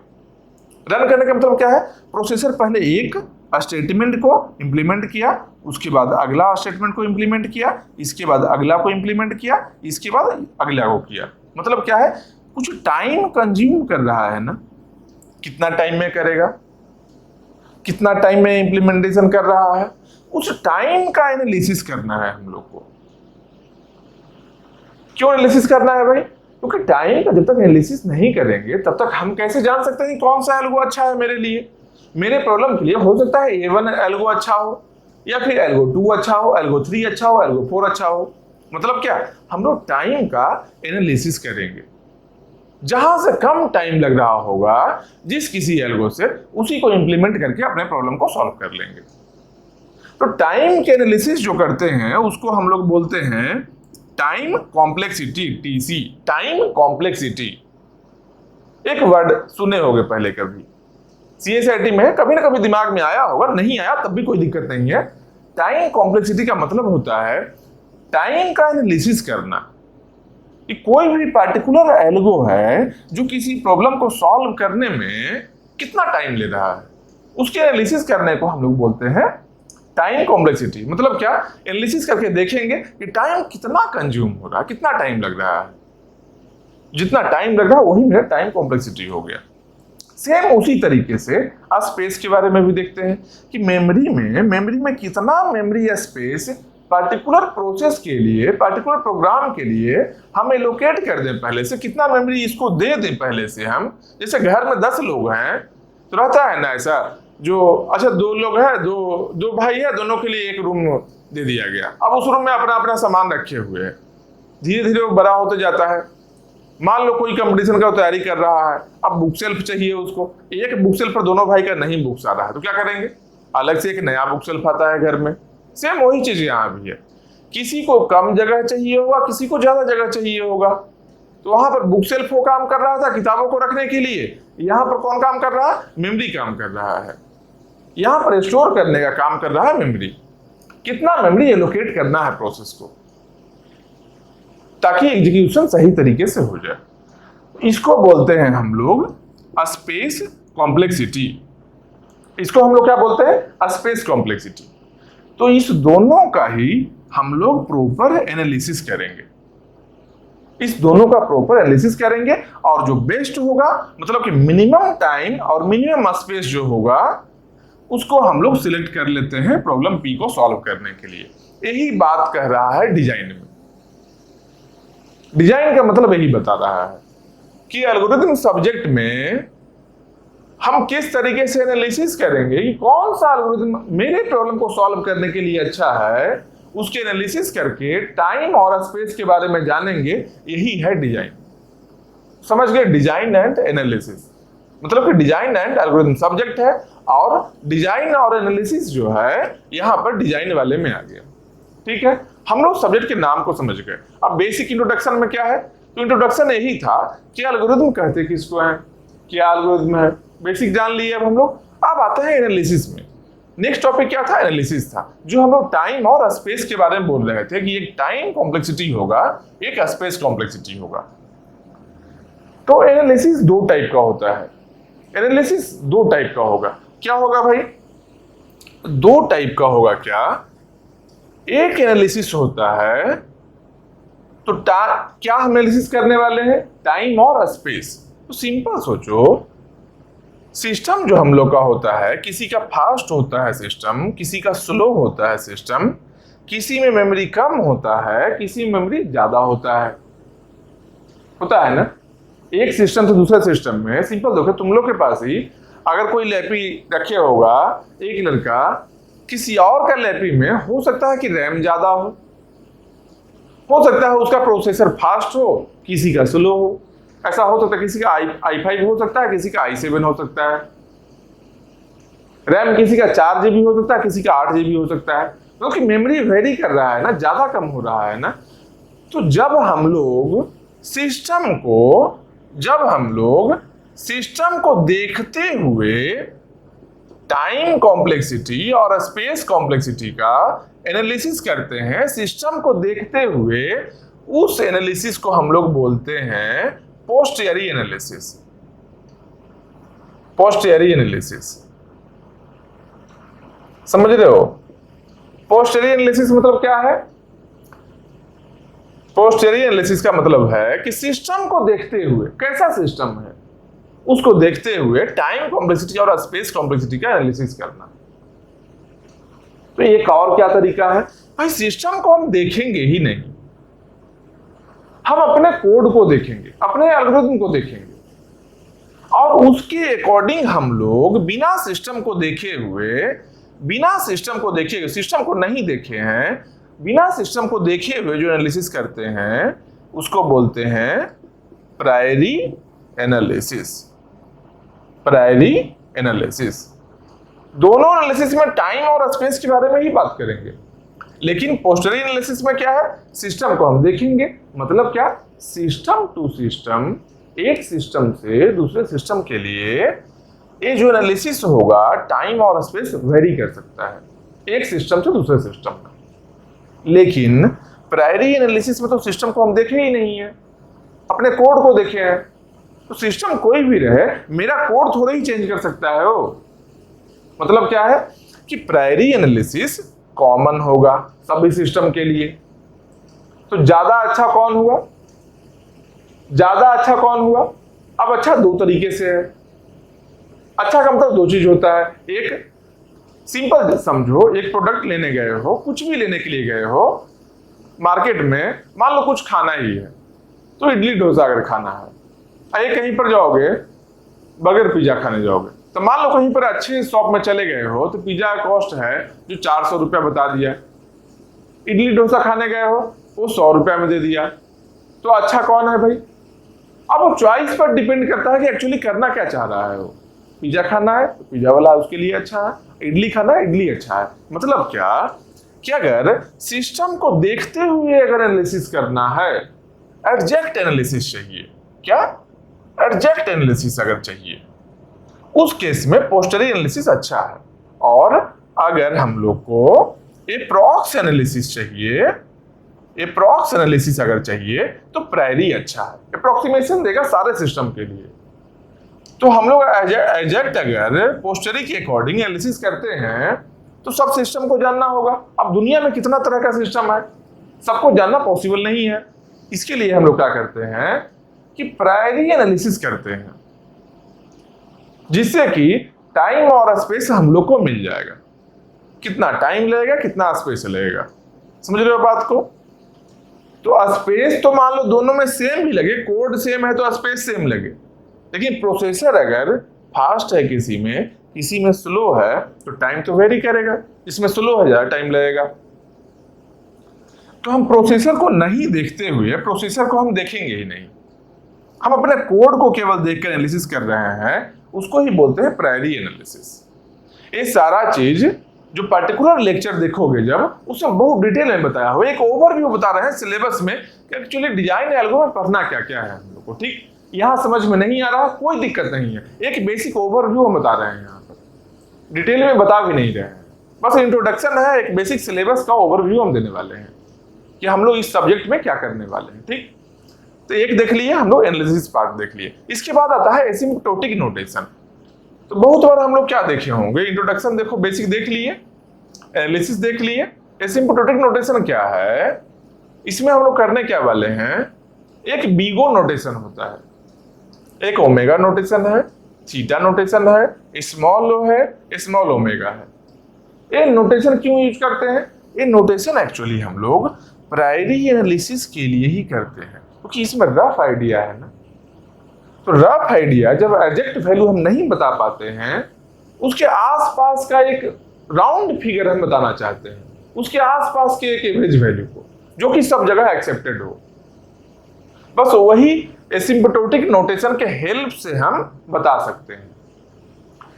रन करने का मतलब क्या है, प्रोसेसर पहले एक स्टेटमेंट को इंप्लीमेंट किया, उसके बाद अगला स्टेटमेंट को इंप्लीमेंट किया, इसके बाद अगला को इंप्लीमेंट किया, इसके बाद अगला को किया। मतलब क्या है, कुछ टाइम कंज्यूम कर रहा है ना। कितना टाइम में करेगा, कितना टाइम में इंप्लीमेंटेशन कर रहा है, उस टाइम का एनालिसिस करना है हम लोग को। क्यों एनालिसिस करना है भाई? क्योंकि टाइम का जब तक एनालिसिस नहीं करेंगे तब तक हम कैसे जान सकते हैं कौन सा एल्गो अच्छा है मेरे लिए, मेरे प्रॉब्लम के लिए। हो सकता है A1 एल्गो अच्छा हो, या फिर एल्गो 2 अच्छा हो, एल्गो 3 अच्छा हो, एल्गो 4 अच्छा हो। मतलब क्या, हम लोग टाइम का एनालिसिस करेंगे, जहां से कम टाइम लग रहा होगा जिस किसी एल्गो से, उसी को इंप्लीमेंट करके अपने प्रॉब्लम को सॉल्व कर लेंगे। तो टाइम के एनालिसिस जो करते हैं उसको हम लोग बोलते हैं time complexity, TC, time complexity. एक वर्ड सुने होंगे पहले कभी, CSIT में कभी ना कभी दिमाग में आया होगा, नहीं आया तब भी कोई दिक्कत नहीं है। टाइम कॉम्प्लेक्सिटी का मतलब होता है टाइम का एनालिसिस करना कि कोई भी पार्टिकुलर एल्गो है जो किसी प्रॉब्लम को सॉल्व करने में कितना टाइम ले रहा है, उसके एनालिसिस करने को हम लोग बोलते हैं टाइम कॉम्प्लेक्सिटी। मतलब क्या, एनालिसिस करके देखेंगे कि टाइम कितना कंज्यूम हो रहा है, कितना टाइम लग रहा है, जितना टाइम लग रहा है वही मेरा टाइम कॉम्प्लेक्सिटी हो गया। सेम उसी तरीके से स्पेस के बारे में भी देखते हैं कि मेमोरी में कितना मेमोरी या स्पेस पार्टिकुलर प्रोसेस के लिए, पार्टिकुलर प्रोग्राम के लिए हम एलोकेट कर दें, पहले से कितना मेमोरी इसको दे दें पहले से हम। जैसे घर में 10 लोग हैं तो रहता है ना ऐसा, जो अच्छा 2 लोग हैं, दो भाई है, दोनों के लिए एक रूम दे दिया गया। अब उस रूम में अपना अपना सामान रखे हुए हैं, धीरे धीरे वो बड़ा होते जाता है। मान लो कोई कंपटीशन का तैयारी कर रहा है, अब बुक सेल्फ चाहिए उसको, एक बुक सेल्फ पर दोनों भाई का नहीं बुक्स आ रहा है तो क्या करेंगे, अलग से एक नया बुक सेल्फ आता है घर में। सेम वही चीज यहाँ भी है, किसी को कम जगह चाहिए होगा, किसी को ज्यादा जगह चाहिए होगा, तो वहां पर बुक सेल्फ वो काम कर रहा था किताबों को रखने के लिए, यहाँ पर कौन काम कर रहा है, मेमोरी काम कर रहा है, यहाँ पर स्टोर करने का काम कर रहा है मेमोरी। कितना मेमोरी एलोकेट करना है प्रोसेस को ताकि एग्जीक्यूशन सही तरीके से हो जाए, इसको बोलते हैं हम लोग स्पेस कॉम्प्लेक्सिटी। इसको हम लोग क्या बोलते हैं, स्पेस कॉम्प्लेक्सिटी। तो इस दोनों का ही हम लोग प्रॉपर एनालिसिस करेंगे, इस दोनों का प्रॉपर एनालिसिस करेंगे, और जो बेस्ट होगा मतलब कि मिनिमम टाइम और मिनिमम स्पेस जो होगा उसको हम लोग सिलेक्ट कर लेते हैं प्रॉब्लम P को सॉल्व करने के लिए। यही बात कह रहा है डिजाइन में। डिजाइन का मतलब यही बता रहा है कि एल्गोरिथम सब्जेक्ट में हम किस तरीके से एनालिसिस करेंगे कि कौन सा एल्गोरिथम मेरे प्रॉब्लम को सॉल्व करने के लिए अच्छा है, उसके एनालिसिस करके टाइम और स्पेस के बारे में जानेंगे। यही है डिजाइन। समझ गए, डिजाइन एंड एनालिसिस मतलब कि डिजाइन एंड एल्गोरिथम सब्जेक्ट है, और डिजाइन और एनालिसिस जो है यहां पर डिजाइन वाले में आ गया। ठीक है, हम लोग सब्जेक्ट के नाम को समझ गए। अब बेसिक इंट्रोडक्शन में क्या है, तो इंट्रोडक्शन यही था कि एल्गोरिथम कहते किसको है, क्या एल्गोरिथम है, बेसिक जान लिए अब हम लोग। अब आते हैं एनालिसिस में। नेक्स्ट टॉपिक क्या था, एनालिसिस था, जो हम लोग टाइम और स्पेस के बारे में बोल रहे थे कि एक टाइम कॉम्प्लेक्सिटी होगा, एक स्पेस कॉम्प्लेक्सिटी होगा। तो एनालिसिस 2 टाइप का होता है, एनालिसिस 2 टाइप का होगा। क्या होगा भाई, 2 टाइप का होगा। क्या, एक एनालिसिस होता है तो क्या हम एनालिसिस करने वाले हैं, टाइम और स्पेस। तो सिंपल सोचो, सिस्टम जो हम लोग का होता है, किसी का फास्ट होता है सिस्टम, किसी का स्लो होता है सिस्टम, किसी में मेमोरी कम होता है, किसी में मेमोरी ज्यादा होता है ना। एक सिस्टम से दूसरे सिस्टम में सिंपल देखो, तुम लोग के पास ही अगर कोई लैपी रखे होगा, एक लड़का, किसी और का लैपी में हो सकता है कि रैम ज्यादा हो सकता है उसका प्रोसेसर फास्ट हो, किसी का स्लो हो, ऐसा हो सकता है किसी का i5 हो सकता है, किसी का i7 हो सकता है, रैम किसी का 4 GB हो सकता है, किसी का 8 GB हो सकता है, क्योंकि मेमोरी वेरी कर रहा है ना, ज्यादा कम हो रहा है ना। तो जब हम लोग सिस्टम को देखते हुए टाइम कॉम्प्लेक्सिटी और स्पेस कॉम्प्लेक्सिटी का एनालिसिस करते हैं, सिस्टम को देखते हुए उस एनालिसिस को हम लोग बोलते हैं पोस्टेरियरी एनालिसिस। पोस्टेरियरी एनालिसिस समझ रहे हो? पोस्टेरियरी एनालिसिस मतलब क्या है? पोस्टेरियरी एनालिसिस का मतलब है कि सिस्टम को देखते हुए, कैसा सिस्टम है उसको देखते हुए टाइम कॉम्प्लेक्सिटी और स्पेस कॉम्प्लेक्सिटी का एनालिसिस करना। तो एक और क्या तरीका है भाई, सिस्टम को हम देखेंगे ही नहीं, हम अपने कोड को देखेंगे, अपने एल्गोरिथम को देखेंगे, और उसके अकॉर्डिंग हम लोग बिना सिस्टम को देखे हुए, सिस्टम को नहीं देखे हैं, बिना सिस्टम को देखे हुए जो एनालिसिस करते हैं उसको बोलते हैं प्रायरी एनालिसिस। Priori analysis. दोनों एनालिसिस में टाइम और स्पेस के बारे में ही बात करेंगे, लेकिन पोस्टेरियरी एनालिसिस में क्या है, सिस्टम को हम देखेंगे। मतलब क्या, सिस्टम टू सिस्टम एक सिस्टम से दूसरे सिस्टम के लिए ये जो एनालिसिस होगा टाइम और स्पेस वेरी कर सकता है एक सिस्टम से दूसरे सिस्टम में। लेकिन प्रायरी एनालिसिस में तो सिस्टम को हम देखे ही नहीं है, अपने कोड को देखे हैं। तो सिस्टम कोई भी रहे, मेरा कोड थोड़ा ही चेंज कर सकता है वो। मतलब क्या है कि प्रायरी एनालिसिस कॉमन होगा सभी सिस्टम के लिए। तो ज्यादा अच्छा कौन हुआ? ज्यादा अच्छा कौन हुआ? अब अच्छा दो तरीके से है। अच्छा का मतलब दो चीज होता है। एक सिंपल समझो, एक प्रोडक्ट लेने गए हो, कुछ भी लेने के लिए गए हो मार्केट में, मान लो कुछ खाना ही है, तो इडली डोसा अगर खाना है, ये कहीं पर जाओगे बगैर पिज्जा खाने जाओगे, तो मान लो कहीं पर अच्छे शॉप में चले गए हो तो पिज्जा का कॉस्ट है जो 400 रुपया बता दिया, इडली डोसा खाने गए हो वो 100 रुपया में दे दिया। तो अच्छा कौन है भाई? अब वो चॉइस पर डिपेंड करता है कि एक्चुअली करना क्या चाह रहा है। वो पिज्जा खाना है तो पिज्जा वाला उसके लिए अच्छा है, इडली खाना है इडली अच्छा है। मतलब क्या कि अगर सिस्टम को देखते हुए अगर एनालिसिस करना है, एडजेक्ट एनालिसिस चाहिए। क्या? एडजेक्ट एनालिसिस अगर चाहिए, उस केस में पोस्टरी एनालिसिस अच्छा है। और अगर हम लोग को एप्रॉक्स एनालिसिस चाहिए, एप्रॉक्स एनालिसिस अगर चाहिए तो प्रायरी अच्छा है, अप्रोक्सीमेशन देगा सारे सिस्टम के लिए। तो हम लोग एडजेक्ट अगर पोस्टरी के अकॉर्डिंग एनालिसिस करते हैं तो सब सिस्टम को जानना होगा। अब दुनिया में कितना तरह का सिस्टम है, सबको जानना पॉसिबल नहीं है। इसके लिए हम लोग क्या करते हैं कि प्रायरी एनालिसिस करते हैं, जिससे कि टाइम और स्पेस हम लोग को मिल जाएगा। कितना टाइम लगेगा, कितना स्पेस लगेगा, समझ रहे हो बात को? तो स्पेस तो मान लो दोनों में सेम ही लगे, कोड सेम है तो स्पेस सेम लगे, लेकिन प्रोसेसर अगर फास्ट है किसी में स्लो है तो टाइम तो वेरी करेगा। इसमें स्लो है ज्यादा टाइम लगेगा। तो हम प्रोसेसर को नहीं देखते हुए, प्रोसेसर को हम देखेंगे ही नहीं, हम अपने कोड को केवल देखकर एनालिसिस कर रहे हैं, उसको ही बोलते हैं प्रायरी एनालिसिस। ये सारा चीज जो पर्टिकुलर लेक्चर देखोगे जब, उसमें बहुत डिटेल में बताया हुआ, एक ओवरव्यू बता रहे हैं सिलेबस में कि एक्चुअली डिजाइन एल्गो में पढ़ना क्या क्या है हम लोग को। ठीक, यहाँ समझ में नहीं आ रहा कोई दिक्कत नहीं है, एक बेसिक ओवरव्यू हम बता रहे हैं, यहाँ पर डिटेल में बता भी नहीं रहे हैं, बस इंट्रोडक्शन है, एक बेसिक सिलेबस का ओवरव्यू हम देने वाले हैं कि हम लोग इस सब्जेक्ट में क्या करने वाले हैं। ठीक, तो एक देख लिए हम लोग, एनालिसिस पार्ट देख लिए। इसके बाद आता है एसिम्प्टोटिक नोटेशन। तो बहुत बार हम लोग क्या देखे होंगे, इंट्रोडक्शन देखो, बेसिक देख लिए, एनालिसिस देख लिए। एसिम्प्टोटिक नोटेशन क्या है? इसमें हम लोग करने क्या वाले हैं, एक बीगो नोटेशन होता है, एक ओमेगा नोटेशन है, थीटा नोटेशन है, स्मॉल ओ है, स्मॉल ओमेगा है। ये नोटेशन क्यों यूज करते हैं? ये नोटेशन एक्चुअली हम लोग प्रायरी एनालिसिस के लिए ही करते हैं, क्योंकि इसमें रफ आइडिया है ना। तो रफ आइडिया जब एग्जैक्ट वैल्यू हम नहीं बता पाते हैं, उसके आसपास का एक राउंड फिगर हम बताना चाहते हैं, उसके आसपास के एक एवरेज वैल्यू को, जो कि सब जगह एक्सेप्टेड हो, बस वही एसिम्प्टोटिक नोटेशन के हेल्प से हम बता सकते हैं।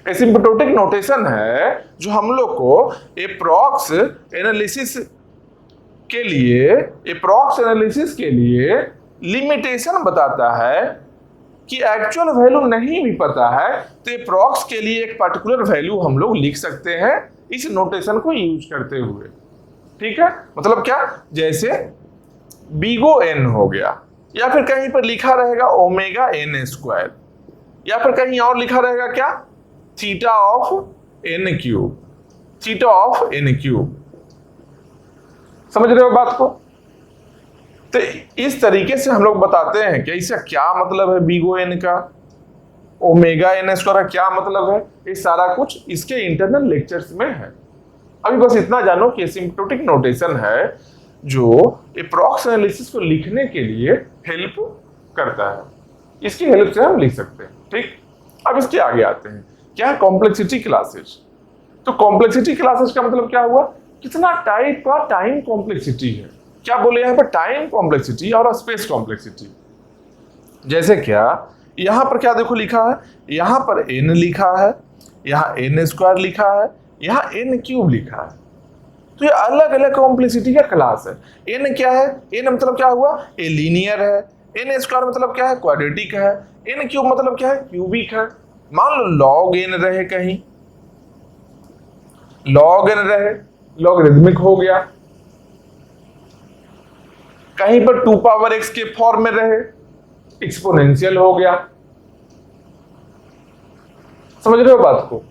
एसिम्प्टोटिक नोटेशन है जो हम लोग को एप्रॉक्स एनालिसिस के लिए लिमिटेशन बताता है कि एक्चुअल वैल्यू नहीं भी पता है तो एप्रॉक्स के लिए एक पर्टिकुलर वैल्यू हम लोग लिख सकते हैं इस नोटेशन को यूज करते हुए। ठीक है, मतलब क्या, जैसे बीगो एन हो गया, या फिर कहीं पर लिखा रहेगा ओमेगा एन स्क्वायर, या फिर कहीं और लिखा रहेगा क्या, theta of n cube, theta of n cube. समझ रहे हो बात को? तो इस तरीके से हम लोग बताते हैं कि इसका क्या मतलब है, बीगो एन का, ओमेगा एन स्क्वायर का क्या मतलब है। ये सारा कुछ इसके इंटरनल लेक्चर्स में है। अभी बस इतना जानो कि एसिम्प्टोटिक नोटेशन है जो एप्रॉक्स एनालिसिस को लिखने के लिए हेल्प करता है, इसकी हेल्प से हम लिख सकते हैं। ठीक, अब इसके आगे आते हैं, क्या है कॉम्प्लेक्सिटी क्लासेस। तो कॉम्प्लेक्सिटी क्लासेस का मतलब क्या हुआ, कितना टाइप का टाइम कॉम्प्लेक्सिटी है। क्या बोले यहाँ पर, टाइम कॉम्प्लेक्सिटी और स्पेस कॉम्प्लेक्सिटी। जैसे क्या, यहां पर क्या देखो लिखा है, यहां पर n लिखा है, यहां n स्क्वायर लिखा है, यहां n क्यूब लिखा है। तो ये अलग अलग कॉम्प्लेक्सिटी का क्लास है। n क्या है, n मतलब क्या हुआ, ये लीनियर है, एन स्क्वायर मतलब क्या है, क्वाड्रेटिक है। एन क्यूब मतलब क्या है, क्यूबिक है। मान लो लॉग एन रहे, कहीं लॉग एन रहे, लॉगरिथमिक हो गया, कहीं पर 2 पावर x के फॉर्म में रहे, एक्सपोनेंशियल हो गया। समझ रहे हो बात को?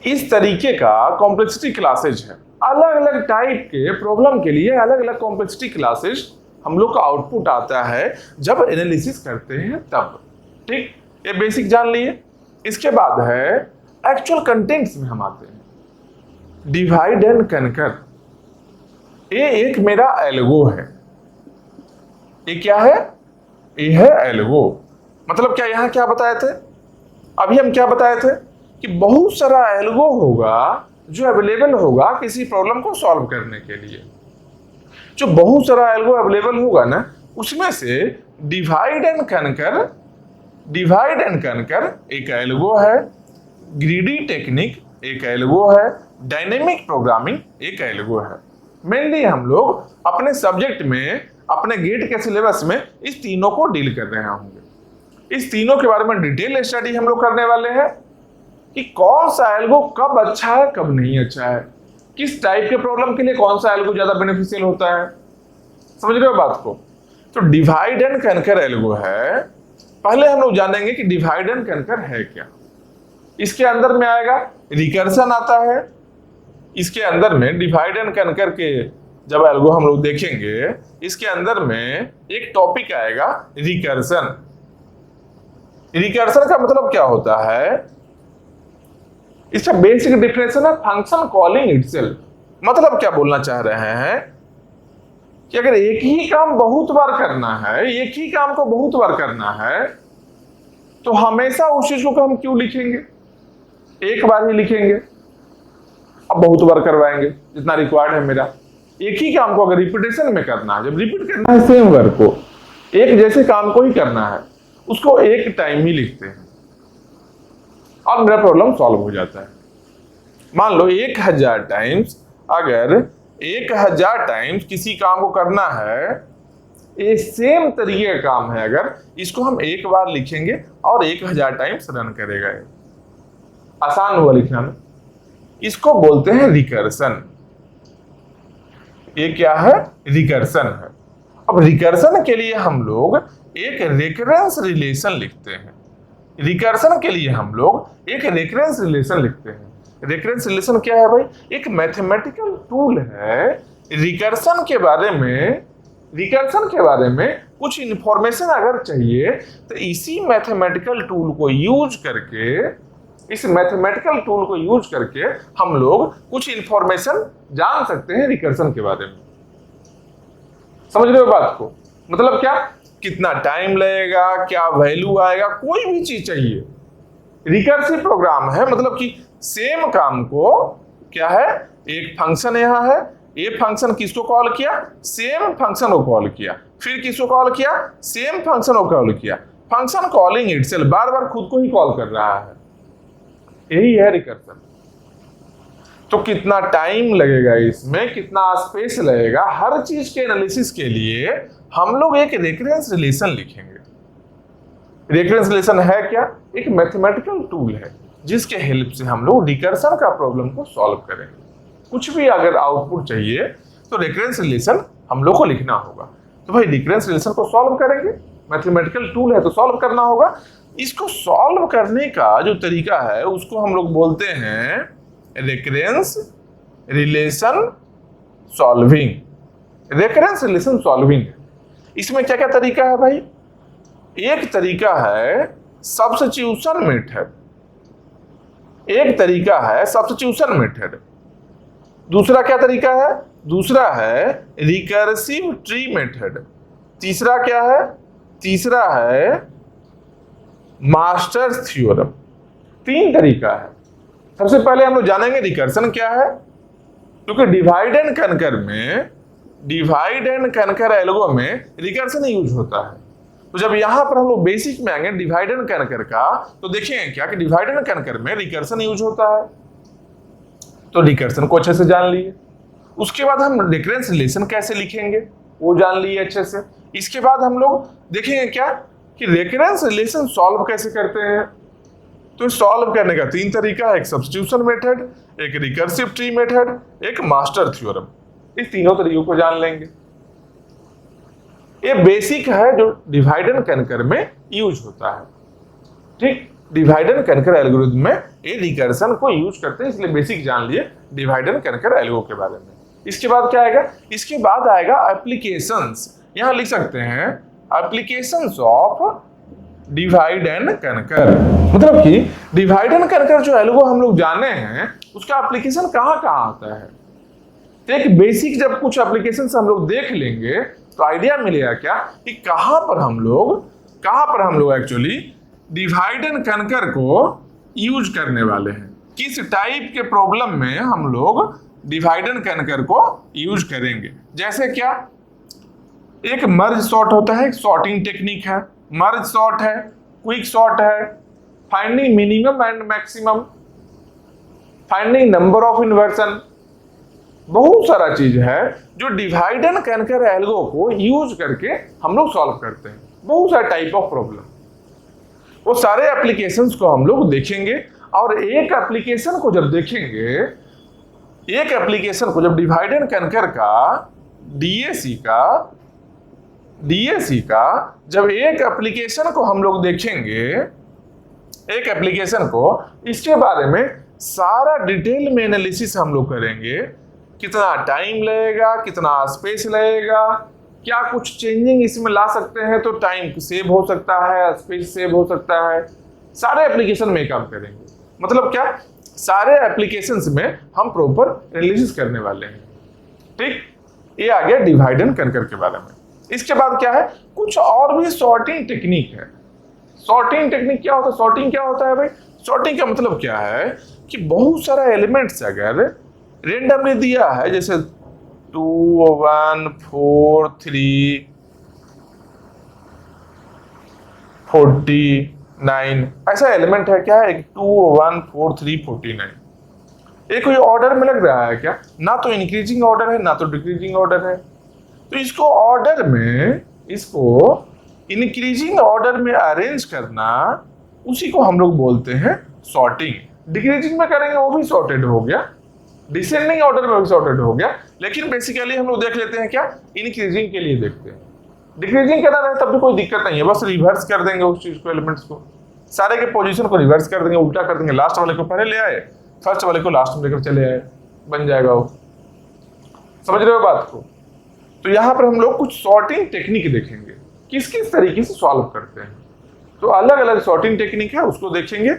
इस तरीके का कॉम्प्लेक्सिटी क्लासेज है। अलग अलग टाइप के प्रॉब्लम के लिए अलग अलग कॉम्प्लेक्सिटी क्लासेज हम लोग का आउटपुट आता है जब एनालिसिस करते हैं तब। ठीक, ये बेसिक जान लिए। इसके बाद है एक्चुअल कंटेंट्स में हम आते हैं। डिवाइड एंड कनकर, ये एक मेरा एल्गो है। ये क्या है? ये है एल्गो। मतलब क्या, यहां क्या बताए थे, अभी हम क्या बताए थे कि बहुत सारा एल्गो होगा जो अवेलेबल होगा किसी प्रॉब्लम को सॉल्व करने के लिए। जो बहुत सारा एल्गो अवेलेबल होगा ना, उसमें से डिवाइड एंड कनकर एक एल्गो है, ग्रीडी टेक्निक एक एल्गो है, डायनेमिक प्रोग्रामिंग एक एल्गो है। मेनली हम लोग अपने सब्जेक्ट में, अपने गेट के सिलेबस में इस तीनों को डील कर रहे होंगे। इस तीनों के बारे में डिटेल स्टडी हम लोग करने वाले हैं कि कौन सा एल्गो कब अच्छा है, कब नहीं अच्छा है, किस टाइप के प्रॉब्लम के लिए कौन सा एल्गो ज्यादा बेनिफिशियल होता है। समझ रहे हो बात को? तो डिवाइड एंड कनकर एल्गो है। पहले हम लोग जानेंगे कि डिवाइड एंड कनकर है क्या। इसके अंदर में आएगा रिकर्सन आता है। इसके अंदर में डिवाइड एंड कनकर के जब एल्गो हम लोग देखेंगे, इसके अंदर में एक टॉपिक आएगा रिकर्सन। रिकर्सन का मतलब क्या होता है? इसका बेसिक डिफिनेशन है फंक्शन कॉलिंग इटसेल्फ। मतलब क्या बोलना चाह रहे हैं कि अगर एक ही काम बहुत बार करना है, एक ही काम को बहुत बार करना है, तो हमेशा उस चीज को हम क्यों लिखेंगे? एक बार ही लिखेंगे, अब बहुत बार करवाएंगे जितना रिक्वायर्ड है मेरा। एक ही काम को अगर रिपीटेशन में करना है, जब रिपीट करना है सेम वर्क को, एक जैसे काम को ही करना है, उसको एक टाइम ही लिखते हैं और मेरा प्रॉब्लम सॉल्व हो जाता है। मान लो 1000 टाइम्स, अगर 1000 टाइम्स किसी काम को करना है, ये सेम तरीके का काम है, अगर इसको हम एक बार लिखेंगे और 1000 टाइम्स रन करेगा, आसान हुआ लिखना में, इसको बोलते हैं रिकर्सन। ये क्या है? रिकर्सन है। अब रिकर्सन के लिए हम लोग एक रेकरेंस रिलेशन लिखते हैं। रिकर्सन के लिए हम लोग एक रेकरेंस रिलेशन लिखते हैं। रेकरेंस रिलेशन क्या है भाई? एक मैथमेटिकल टूल है। रिकर्सन के बारे में कुछ इंफॉर्मेशन अगर चाहिए तो इसी मैथमेटिकल टूल को यूज करके हम लोग कुछ इंफॉर्मेशन जान सकते हैं रिकर्सन के बारे में। समझ रहे हो बात को? मतलब क्या, कितना टाइम लगेगा, क्या वैल्यू आएगा, कोई भी चीज चाहिए, रिकर्सिव प्रोग्राम है। मतलब कि सेम काम को क्या है, एक फंक्शन यहां है, ये फंक्शन किसको कॉल किया, सेम फंक्शन को कॉल किया, फिर किसको कॉल किया, सेम फंक्शन को कॉल किया। फंक्शन कॉलिंग इटसेल्फ बार बार खुद को ही कॉल कर रहा है, यही है रिकर्सन। तो कितना टाइम लगेगा इसमें, कितना स्पेस लगेगा, हर चीज के एनालिसिस के लिए हम लोग एक रेकरेंस रिलेशन लिखेंगे। रेकरेंस रिलेशन है क्या? एक मैथमेटिकल टूल है जिसके हेल्प से हम लोग रिकर्सन का प्रॉब्लम को सॉल्व करेंगे। कुछ भी अगर आउटपुट चाहिए तो रेकरेंस रिलेशन हम लोग को लिखना होगा। तो भाई रेकरेंस रिलेशन को सॉल्व करेंगे, मैथमेटिकल टूल है तो सॉल्व करना होगा। इसको सॉल्व करने का जो तरीका है उसको हम लोग बोलते हैं recurrence relation solving. Recurrence relation solving, इसमें क्या क्या तरीका है भाई? एक तरीका है सब्स्टिट्यूशन मेथड, एक तरीका है सब्स्टिट्यूशन मेथड। दूसरा क्या तरीका है? दूसरा है रिकर्सिव ट्री मेथड। तीसरा क्या है? तीसरा है मास्टर्स थ्योरम। 3 तरीका है। सबसे पहले हम लोग जानेंगे रिकर्सन क्या है, क्योंकि डिवाइड एंड कनकर एल्गो में रिकर्सन यूज होता है। तो जब यहां पर हम लोग बेसिक में आएंगे डिवाइड एंड कनकर का, तो देखेंगे क्या कि डिवाइड एंड कनकर में रिकर्सन यूज होता है। तो रिकर्सन को अच्छे से जान लिए। उसके बाद हम रेकरेंस रिलेशन कैसे लिखेंगे, वो जान लिए अच्छे से। इसके बाद हम लोग देखेंगे क्या कि रेकरेंस रिलेशन सॉल्व कैसे करते हैं। तो सॉल्व करने का 3 तरीका है, एक सब्स्टिट्यूशन मेथड, एक रिकर्सिव ट्री मेथड, एक मास्टर थ्योरम। इस तीनों तरीकों को जान लेंगे। ये बेसिक है जो डिवाइड एंड कनकर में यूज होता है। ठीक, डिवाइड एंड कनकर एल्गोरिथम में ये रिकर्सन को यूज करते हैं, इसलिए बेसिक जान लिए डिवाइड एंड कनकर एल्गो के बारे में। इसके बाद क्या आएगा, इसके बाद आएगा एप्लीकेशंस। यहां लिख सकते हैं applications of divide and conquer. मतलब कि डिवाइड एंड कनकर जो एल्गो हम लोग जाने हैं उसका एप्लीकेशन कहां कहां आता है। तो एक बेसिक जब कुछ एप्लीकेशन हम लोग देख लेंगे तो आइडिया मिलेगा क्या कि कहां पर हम लोग एक्चुअली डिवाइड एंड कनकर को यूज करने वाले हैं, किस टाइप के प्रॉब्लम में हम लोग डिवाइड एंड कनकर को यूज करेंगे। जैसे क्या, एक मर्ज सॉर्ट होता है, एक सॉर्टिंग टेक्निक है, मर्ज सॉर्ट है, क्विक सॉर्ट है, finding minimum and maximum, finding number of inversion, बहुत सारा चीज है जो डिवाइड एंड कनकर एल्गो को यूज करके हम लोग सॉल्व करते हैं। बहुत सारे टाइप ऑफ प्रॉब्लम, वो सारे एप्लीकेशंस को हम लोग देखेंगे। और एक एप्लीकेशन को जब देखेंगे, एक एप्लीकेशन को जब डिवाइड एंड कनकर का डीएसी का जब एक एप्लीकेशन को हम लोग देखेंगे, एक एप्लीकेशन को, इसके बारे में सारा डिटेल में एनालिसिस हम लोग करेंगे। कितना टाइम लगेगा, कितना स्पेस लगेगा, क्या कुछ चेंजिंग इसमें ला सकते हैं तो टाइम सेव हो सकता है, स्पेस सेव हो सकता है। सारे एप्लीकेशन में काम करेंगे। मतलब क्या, सारे एप्लीकेशंस में हम प्रॉपर एनालिसिस करने वाले हैं। ठीक, ये आ गया डिवाइड एंड कनकर के बारे में। इसके बाद क्या है, कुछ और भी सॉर्टिंग टेक्निक है। सॉर्टिंग टेक्निक क्या होता है, सॉर्टिंग क्या होता है भाई, सॉर्टिंग का मतलब क्या है कि बहुत सारा एलिमेंट्स अगर रेंडमली दिया है, जैसे 2 1 4 3 49, ऐसा एलिमेंट है क्या, एक 2 1 4 3 49। ये कोई ऑर्डर में लग रहा है क्या, ना तो इंक्रीजिंग ऑर्डर है ना तो डिक्रीजिंग ऑर्डर है। तो इसको ऑर्डर में, इसको इंक्रीजिंग ऑर्डर में अरेंज करना, उसी को हम लोग बोलते हैं सॉर्टिंग। डिक्रीजिंग में करेंगे वो भी सॉर्टेड हो गया, डिसेंडिंग ऑर्डर में भी सॉर्टेड हो गया। लेकिन बेसिकली हम लोग देख लेते हैं क्या, इंक्रीजिंग के लिए देखते हैं। डिक्रीजिंग करना रहे तब भी कोई दिक्कत नहीं है, बस रिवर्स कर देंगे उस चीज को, एलिमेंट्स को, सारे के पोजीशन को रिवर्स कर देंगे, उल्टा कर देंगे। लास्ट वाले को पहले ले आए, फर्स्ट वाले को लास्ट में लेकर चले आए, बन जाएगा वो। समझ रहे हो बात को। तो यहां पर हम लोग कुछ सॉर्टिंग टेक्निक देखेंगे, किस किस तरीके से सॉल्व करते हैं। तो अलग अलग सॉर्टिंग टेक्निक है, उसको देखेंगे।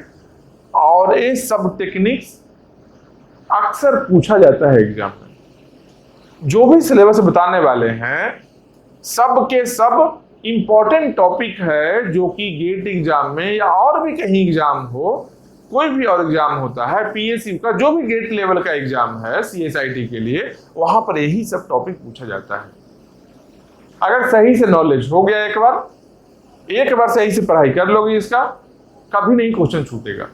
और ये सब टेक्निक्स अक्सर पूछा जाता है एग्जाम में। जो भी सिलेबस बताने वाले हैं सब के सब इंपॉर्टेंट टॉपिक है, जो कि गेट एग्जाम में या और भी कहीं एग्जाम हो, कोई भी और एग्जाम होता है, पीएसयू का जो भी गेट लेवल का एग्जाम है सीएसआईटी के लिए, वहां पर यही सब टॉपिक पूछा जाता है। अगर सही से नॉलेज हो गया, एक बार सही से पढ़ाई कर लोगे, इसका कभी नहीं क्वेश्चन छूटेगा।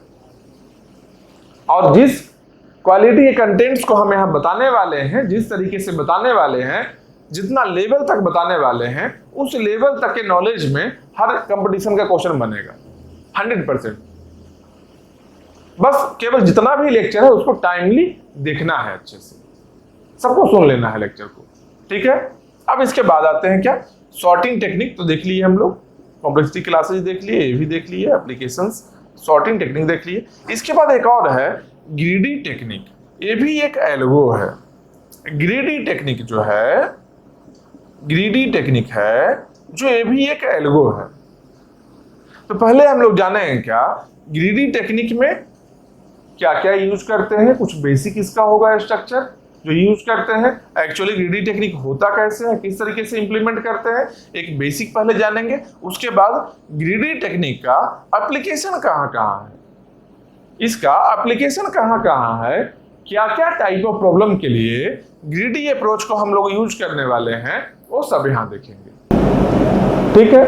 और जिस क्वालिटी के कंटेंट्स को हम यहाँ बताने वाले हैं, जिस तरीके से बताने वाले हैं, जितना लेवल तक बताने वाले हैं, उस लेवल तक के नॉलेज में हर कंपटीशन का क्वेश्चन बनेगा 100%। बस केवल जितना भी लेक्चर है उसको टाइमली देखना है, अच्छे से सबको सुन लेना है लेक्चर को। ठीक है, अब इसके बाद आते हैं क्या, सॉर्टिंग टेक्निक तो देख लिए हम लोग, कॉम्प्लेक्सिटी क्लासेस देख लिए, ये भी देख लिए, एप्लीकेशंस, सॉर्टिंग टेक्निक देख लिए। इसके बाद एक और है ग्रीडी टेक्निक, ये भी एक एल्गो है। ग्रीडी टेक्निक जो है, ग्रीडी टेक्निक है जो ये भी एक एल्गो है। तो पहले हम लोग जाने हैं क्या ग्रीडी टेक्निक में क्या क्या यूज करते हैं, कुछ बेसिक इसका होगा स्ट्रक्चर जो यूज करते हैं। एक्चुअली ग्रीडी टेक्निक होता कैसे है, किस तरीके से इंप्लीमेंट करते हैं, एक बेसिक पहले जानेंगे। उसके बाद ग्रीडी टेक्निक का एप्लीकेशन कहाँ कहाँ है, इसका एप्लीकेशन कहाँ कहाँ है, क्या क्या टाइप ऑफ प्रॉब्लम के लिए ग्रीडी अप्रोच को हम लोग यूज करने वाले हैं, वो सब यहाँ देखेंगे। ठीक है,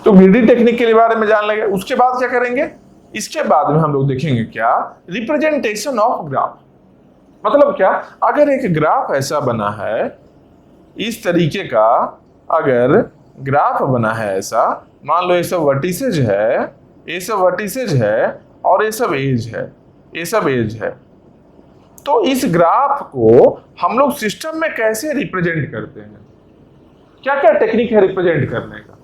तो ग्रीडी टेक्निक के बारे में जान लेंगे। उसके बाद क्या करेंगे, इसके बाद में हम लोग देखेंगे क्या, रिप्रेजेंटेशन ऑफ ग्राफ। मतलब क्या, अगर एक ग्राफ ऐसा बना है, इस तरीके का अगर ग्राफ बना है ऐसा, मान लो ये सब वर्टिसेज है, ये सब वर्टिसेज है और ये सब एज है, ये सब एज है, तो इस ग्राफ को हम लोग सिस्टम में कैसे रिप्रेजेंट करते हैं? क्या क्या टेक्निक है रिप्रेजेंट करने का?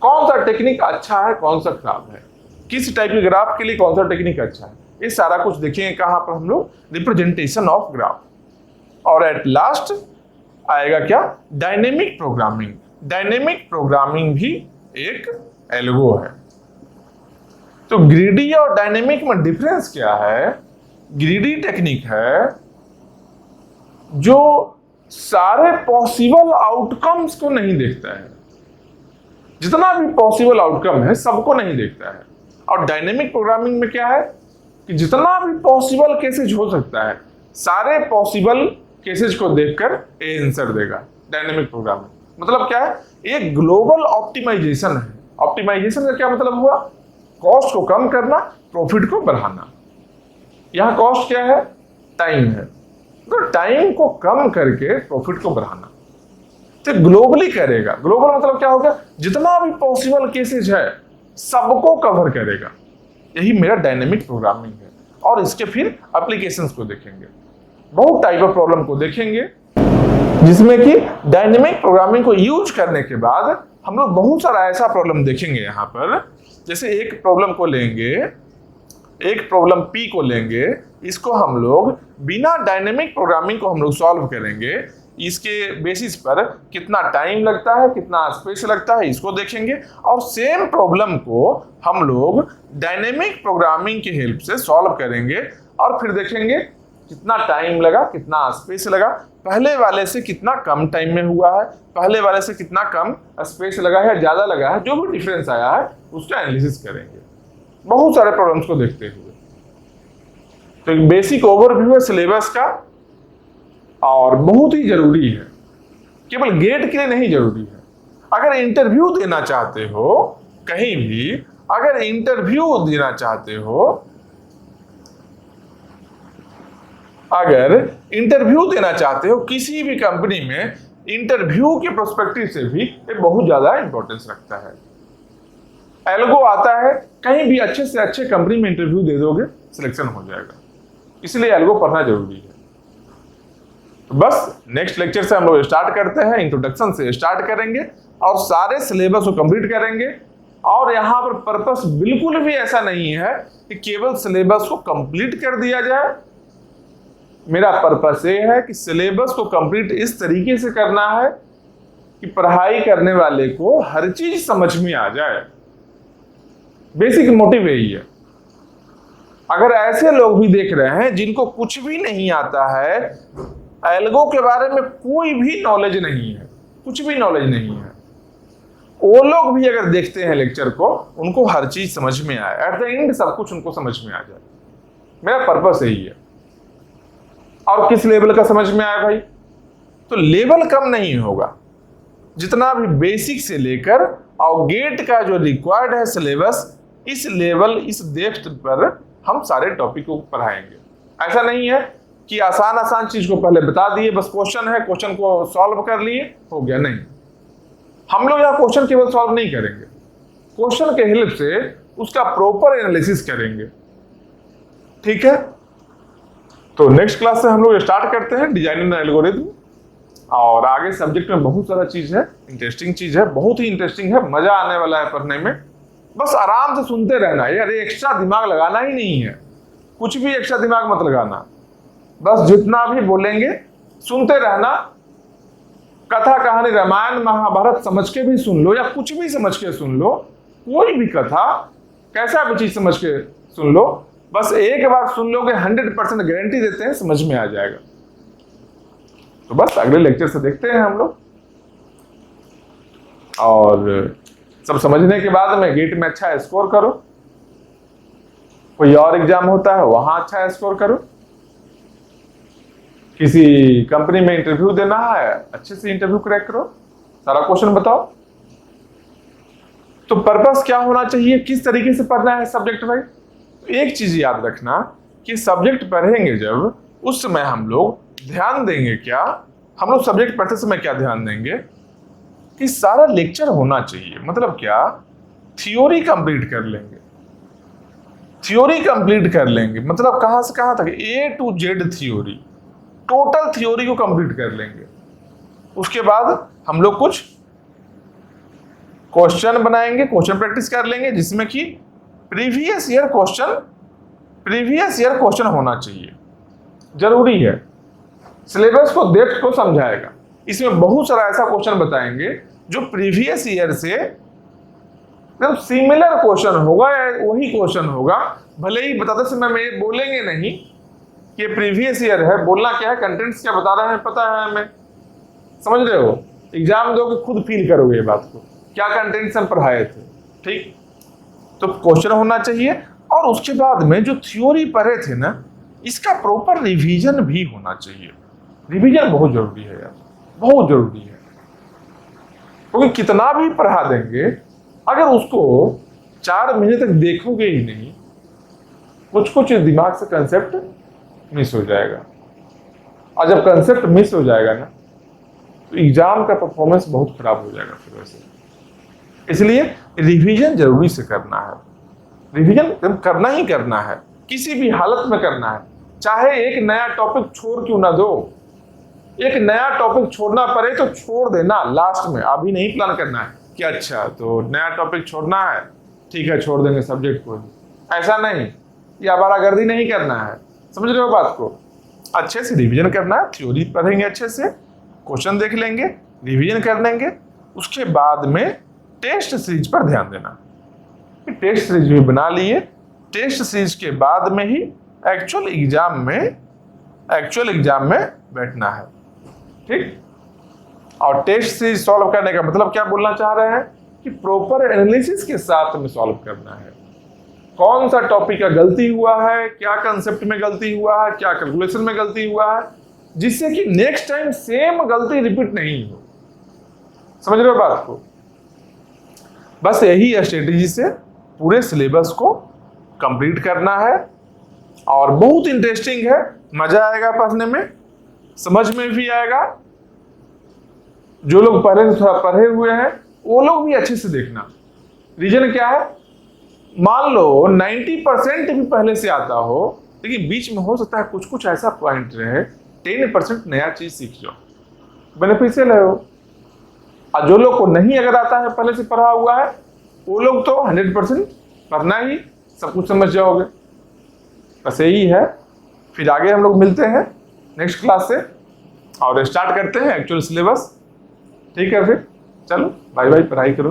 कौन सा टेक्निक अच्छा है, कौन सा खराब है, किस टाइप के ग्राफ के लिए कौन सा टेक्निक अच्छा है, ये सारा कुछ देखेंगे कहां पर हम लोग, रिप्रेजेंटेशन ऑफ ग्राफ। और एट लास्ट आएगा क्या, डायनेमिक प्रोग्रामिंग। डायनेमिक प्रोग्रामिंग भी एक एल्गो है। तो ग्रीडी और डायनेमिक में डिफरेंस क्या है? ग्रीडी टेक्निक है जो सारे पॉसिबल आउटकम्स को नहीं देखता है, जितना भी पॉसिबल आउटकम है सबको नहीं देखता है। और डायनेमिक प्रोग्रामिंग में क्या है कि जितना भी पॉसिबल केसेज हो सकता है, सारे पॉसिबल केसेज को देखकर ये आंसर देगा। डायनेमिक प्रोग्रामिंग मतलब क्या है? एक ग्लोबल ऑप्टिमाइजेशन है। ऑप्टिमाइजेशन का क्या मतलब हुआ? कॉस्ट को कम करना, प्रॉफिट को बढ़ाना। यहां कॉस्ट क्या है? टाइम है। तो टाइम को कम करके प्रॉफिट को बढ़ाना, तो ग्लोबली करेगा। ग्लोबल मतलब क्या होगा? जितना भी पॉसिबल केसेज है सबको कवर करेगा। यही मेरा डायनेमिक प्रोग्रामिंग है। और इसके फिर एप्लीकेशंस को देखेंगे, बहुत टाइप ऑफ प्रॉब्लम को देखेंगे, जिसमें कि डायनेमिक प्रोग्रामिंग को यूज करने के बाद हम लोग बहुत सारा ऐसा प्रॉब्लम देखेंगे यहाँ पर। जैसे एक प्रॉब्लम को लेंगे, एक प्रॉब्लम P को लेंगे, इसको हम लोग बिना डायनेमिक प्रोग्रामिंग को हम लोग सॉल्व करेंगे। इसके बेसिस पर कितना टाइम लगता है, कितना स्पेस लगता है, इसको देखेंगे। और सेम प्रॉब्लम को हम लोग डायनेमिक प्रोग्रामिंग की हेल्प से सॉल्व करेंगे और फिर देखेंगे कितना टाइम लगा, कितना स्पेस लगा, पहले वाले से कितना कम टाइम में हुआ है, पहले वाले से कितना कम स्पेस लगा है, ज्यादा लगा है, जो भी डिफरेंस आया है उसका एनालिसिस करेंगे बहुत सारे प्रॉब्लम्स को देखते हुए। तो एक बेसिक ओवरव्यू है सिलेबस का और बहुत ही जरूरी है, केवल गेट के लिए नहीं जरूरी है। अगर इंटरव्यू देना चाहते हो कहीं भी, अगर इंटरव्यू देना चाहते हो, अगर इंटरव्यू देना चाहते हो किसी भी कंपनी में, इंटरव्यू के प्रोस्पेक्टिव से भी ये बहुत ज्यादा इंपॉर्टेंस रखता है। एल्गो आता है, कहीं भी अच्छे से अच्छे कंपनी में इंटरव्यू दे दोगे, सिलेक्शन हो जाएगा। इसलिए एल्गो पढ़ना जरूरी है। तो बस नेक्स्ट लेक्चर से हम लोग स्टार्ट करते हैं, इंट्रोडक्शन से स्टार्ट करेंगे और सारे सिलेबस को कंप्लीट करेंगे। और यहाँ पर पर्पस बिल्कुल भी ऐसा नहीं है कि केवल सिलेबस को कंप्लीट कर दिया जाए। मेरा पर्पस ये है कि सिलेबस को कंप्लीट इस तरीके से करना है कि पढ़ाई करने वाले को हर चीज समझ में आ जाए। बेसिक मोटिव यही है। अगर ऐसे लोग भी देख रहे हैं जिनको कुछ भी नहीं आता है, एल्गो के बारे में कोई भी नॉलेज नहीं है, कुछ भी नॉलेज नहीं है, वो लोग भी अगर देखते हैं लेक्चर को, उनको हर चीज समझ में आए, एट द एंड सब कुछ उनको समझ में आ जाए। मेरा पर्पस यही है। और किस लेवल का समझ में आया भाई? तो लेवल कम नहीं होगा, जितना भी बेसिक से लेकर और गेट का जो रिक्वायर्ड है सिलेबस, इस लेवल, इस डेप्थ पर हम सारे टॉपिक को पढ़ाएंगे। ऐसा नहीं है कि आसान आसान चीज को पहले बता दिए, बस क्वेश्चन है, क्वेश्चन को सॉल्व कर लिए, हो गया। नहीं, हम लोग यहाँ क्वेश्चन केवल सॉल्व नहीं करेंगे, क्वेश्चन के हेल्प से उसका प्रॉपर एनालिसिस करेंगे। ठीक है, तो नेक्स्ट क्लास से हम लोग स्टार्ट करते हैं डिजाइनिंग एल्गोरिथम। और आगे सब्जेक्ट में बहुत सारा चीज है, इंटरेस्टिंग चीज है, बहुत ही इंटरेस्टिंग है, मजा आने वाला है पढ़ने में। बस आराम से सुनते रहना है यार, एक्स्ट्रा दिमाग लगाना ही नहीं है, कुछ भी एक्स्ट्रा दिमाग मत लगाना। बस जितना भी बोलेंगे सुनते रहना। कथा कहानी रामायण महाभारत समझ के भी सुन लो, या कुछ भी समझ के सुन लो, कोई भी कथा कैसा भी चीज समझ के सुन लो, बस एक बार सुन लोगे 100% गारंटी देते हैं समझ में आ जाएगा। तो बस अगले लेक्चर से देखते हैं हम लोग। और सब समझने के बाद में गेट में अच्छा स्कोर करो, कोई और एग्जाम होता है वहां अच्छा स्कोर करो, किसी कंपनी में इंटरव्यू देना है अच्छे से इंटरव्यू क्रैक करो, सारा क्वेश्चन बताओ। तो पर्पस क्या होना चाहिए, किस तरीके से पढ़ना है सब्जेक्ट भाई? एक चीज याद रखना कि सब्जेक्ट पढ़ेंगे जब, उस समय हम लोग ध्यान देंगे क्या हम लोग सब्जेक्ट पढ़ते समय क्या ध्यान देंगे कि सारा लेक्चर होना चाहिए। मतलब क्या, थ्योरी कंप्लीट कर लेंगे, थ्योरी कंप्लीट कर लेंगे, मतलब कहां से कहां तक, A to Z theory, total theory को कंप्लीट कर लेंगे। उसके बाद हम लोग कुछ क्वेश्चन बनाएंगे, क्वेश्चन प्रैक्टिस कर लेंगे, जिसमें कि प्रीवियस ईयर क्वेश्चन होना चाहिए, जरूरी है। सिलेबस को, डेप्थ को समझाएगा। इसमें बहुत सारा ऐसा क्वेश्चन बताएंगे जो प्रीवियस ईयर से एकदम सिमिलर क्वेश्चन होगा या वही क्वेश्चन होगा। भले ही बताते समय में बोलेंगे नहीं कि प्रीवियस ईयर है, बोलना क्या है, कंटेंट्स क्या बता रहे हैं पता है हमें, समझ रहे हो। एग्जाम दोगे खुद फील करोगे ये बात को, क्या कंटेंट्स हम पढ़ाए थे। ठीक, तो क्वेश्चन होना चाहिए। और उसके बाद में जो थ्योरी पढ़े थे ना, इसका प्रॉपर रिवीजन भी होना चाहिए। रिवीजन बहुत जरूरी है यार, बहुत जरूरी है। क्योंकि कितना भी पढ़ा देंगे, अगर उसको 4 महीने तक देखोगे ही नहीं, कुछ कुछ दिमाग से कंसेप्ट मिस हो जाएगा। और जब कंसेप्ट मिस हो जाएगा ना, तो एग्जाम का परफॉर्मेंस बहुत खराब हो जाएगा फिर वैसे। इसलिए रिवीजन जरूरी से करना है, रिवीजन करना ही करना है, किसी भी हालत में करना है। चाहे एक नया टॉपिक छोड़ क्यों ना दो, एक नया टॉपिक छोड़ना पड़े तो छोड़ देना लास्ट में, अभी नहीं प्लान करना है कि अच्छा तो नया टॉपिक छोड़ना है, ठीक है छोड़ देंगे सब्जेक्ट को, ऐसा नहीं, ये आवारागर्दी नहीं करना है। समझ रहे हो बात को। अच्छे से रिवीजन करना है, थ्योरी पढ़ेंगे अच्छे से, क्वेश्चन देख लेंगे, रिवीजन कर लेंगे। उसके बाद में टेस्ट सीरीज पर ध्यान देना। टेस्ट सीरीज भी बना लिए, टेस्ट सीरीज के बाद में ही एक्चुअल एग्जाम में बैठना है। ठीक, और टेस्ट सीरीज सॉल्व करने का मतलब क्या बोलना चाह रहे हैं कि प्रॉपर एनालिसिस के साथ में सॉल्व करना है। कौन सा टॉपिक का गलती हुआ है, क्या कंसेप्ट में गलती हुआ है, क्या कैलकुलेशन में गलती हुआ है, जिससे कि नेक्स्ट टाइम सेम गलती रिपीट नहीं हो। समझ रहे हो बात को। बस यही स्ट्रेटेजी से पूरे सिलेबस को कंप्लीट करना है। और बहुत इंटरेस्टिंग है, मजा आएगा पढ़ने में, समझ में भी आएगा। जो लोग पहले से थोड़ा पढ़े हुए हैं वो लोग भी अच्छे से देखना। रीजन क्या है, मान लो 90% भी पहले से आता हो, लेकिन बीच में हो सकता है कुछ कुछ ऐसा पॉइंट रहे, 10% नया चीज सीख जाओ, बेनिफिशियल है वो। और जो लोग को नहीं अगर आता है, पहले से पढ़ा हुआ है, वो लोग तो 100% पढ़ना ही, सब कुछ समझ जाओगे। बस यही है। फिर आगे हम लोग मिलते हैं नेक्स्ट क्लास से और स्टार्ट करते हैं एक्चुअल सिलेबस। ठीक है, फिर चलो बाय बाय, पढ़ाई करो।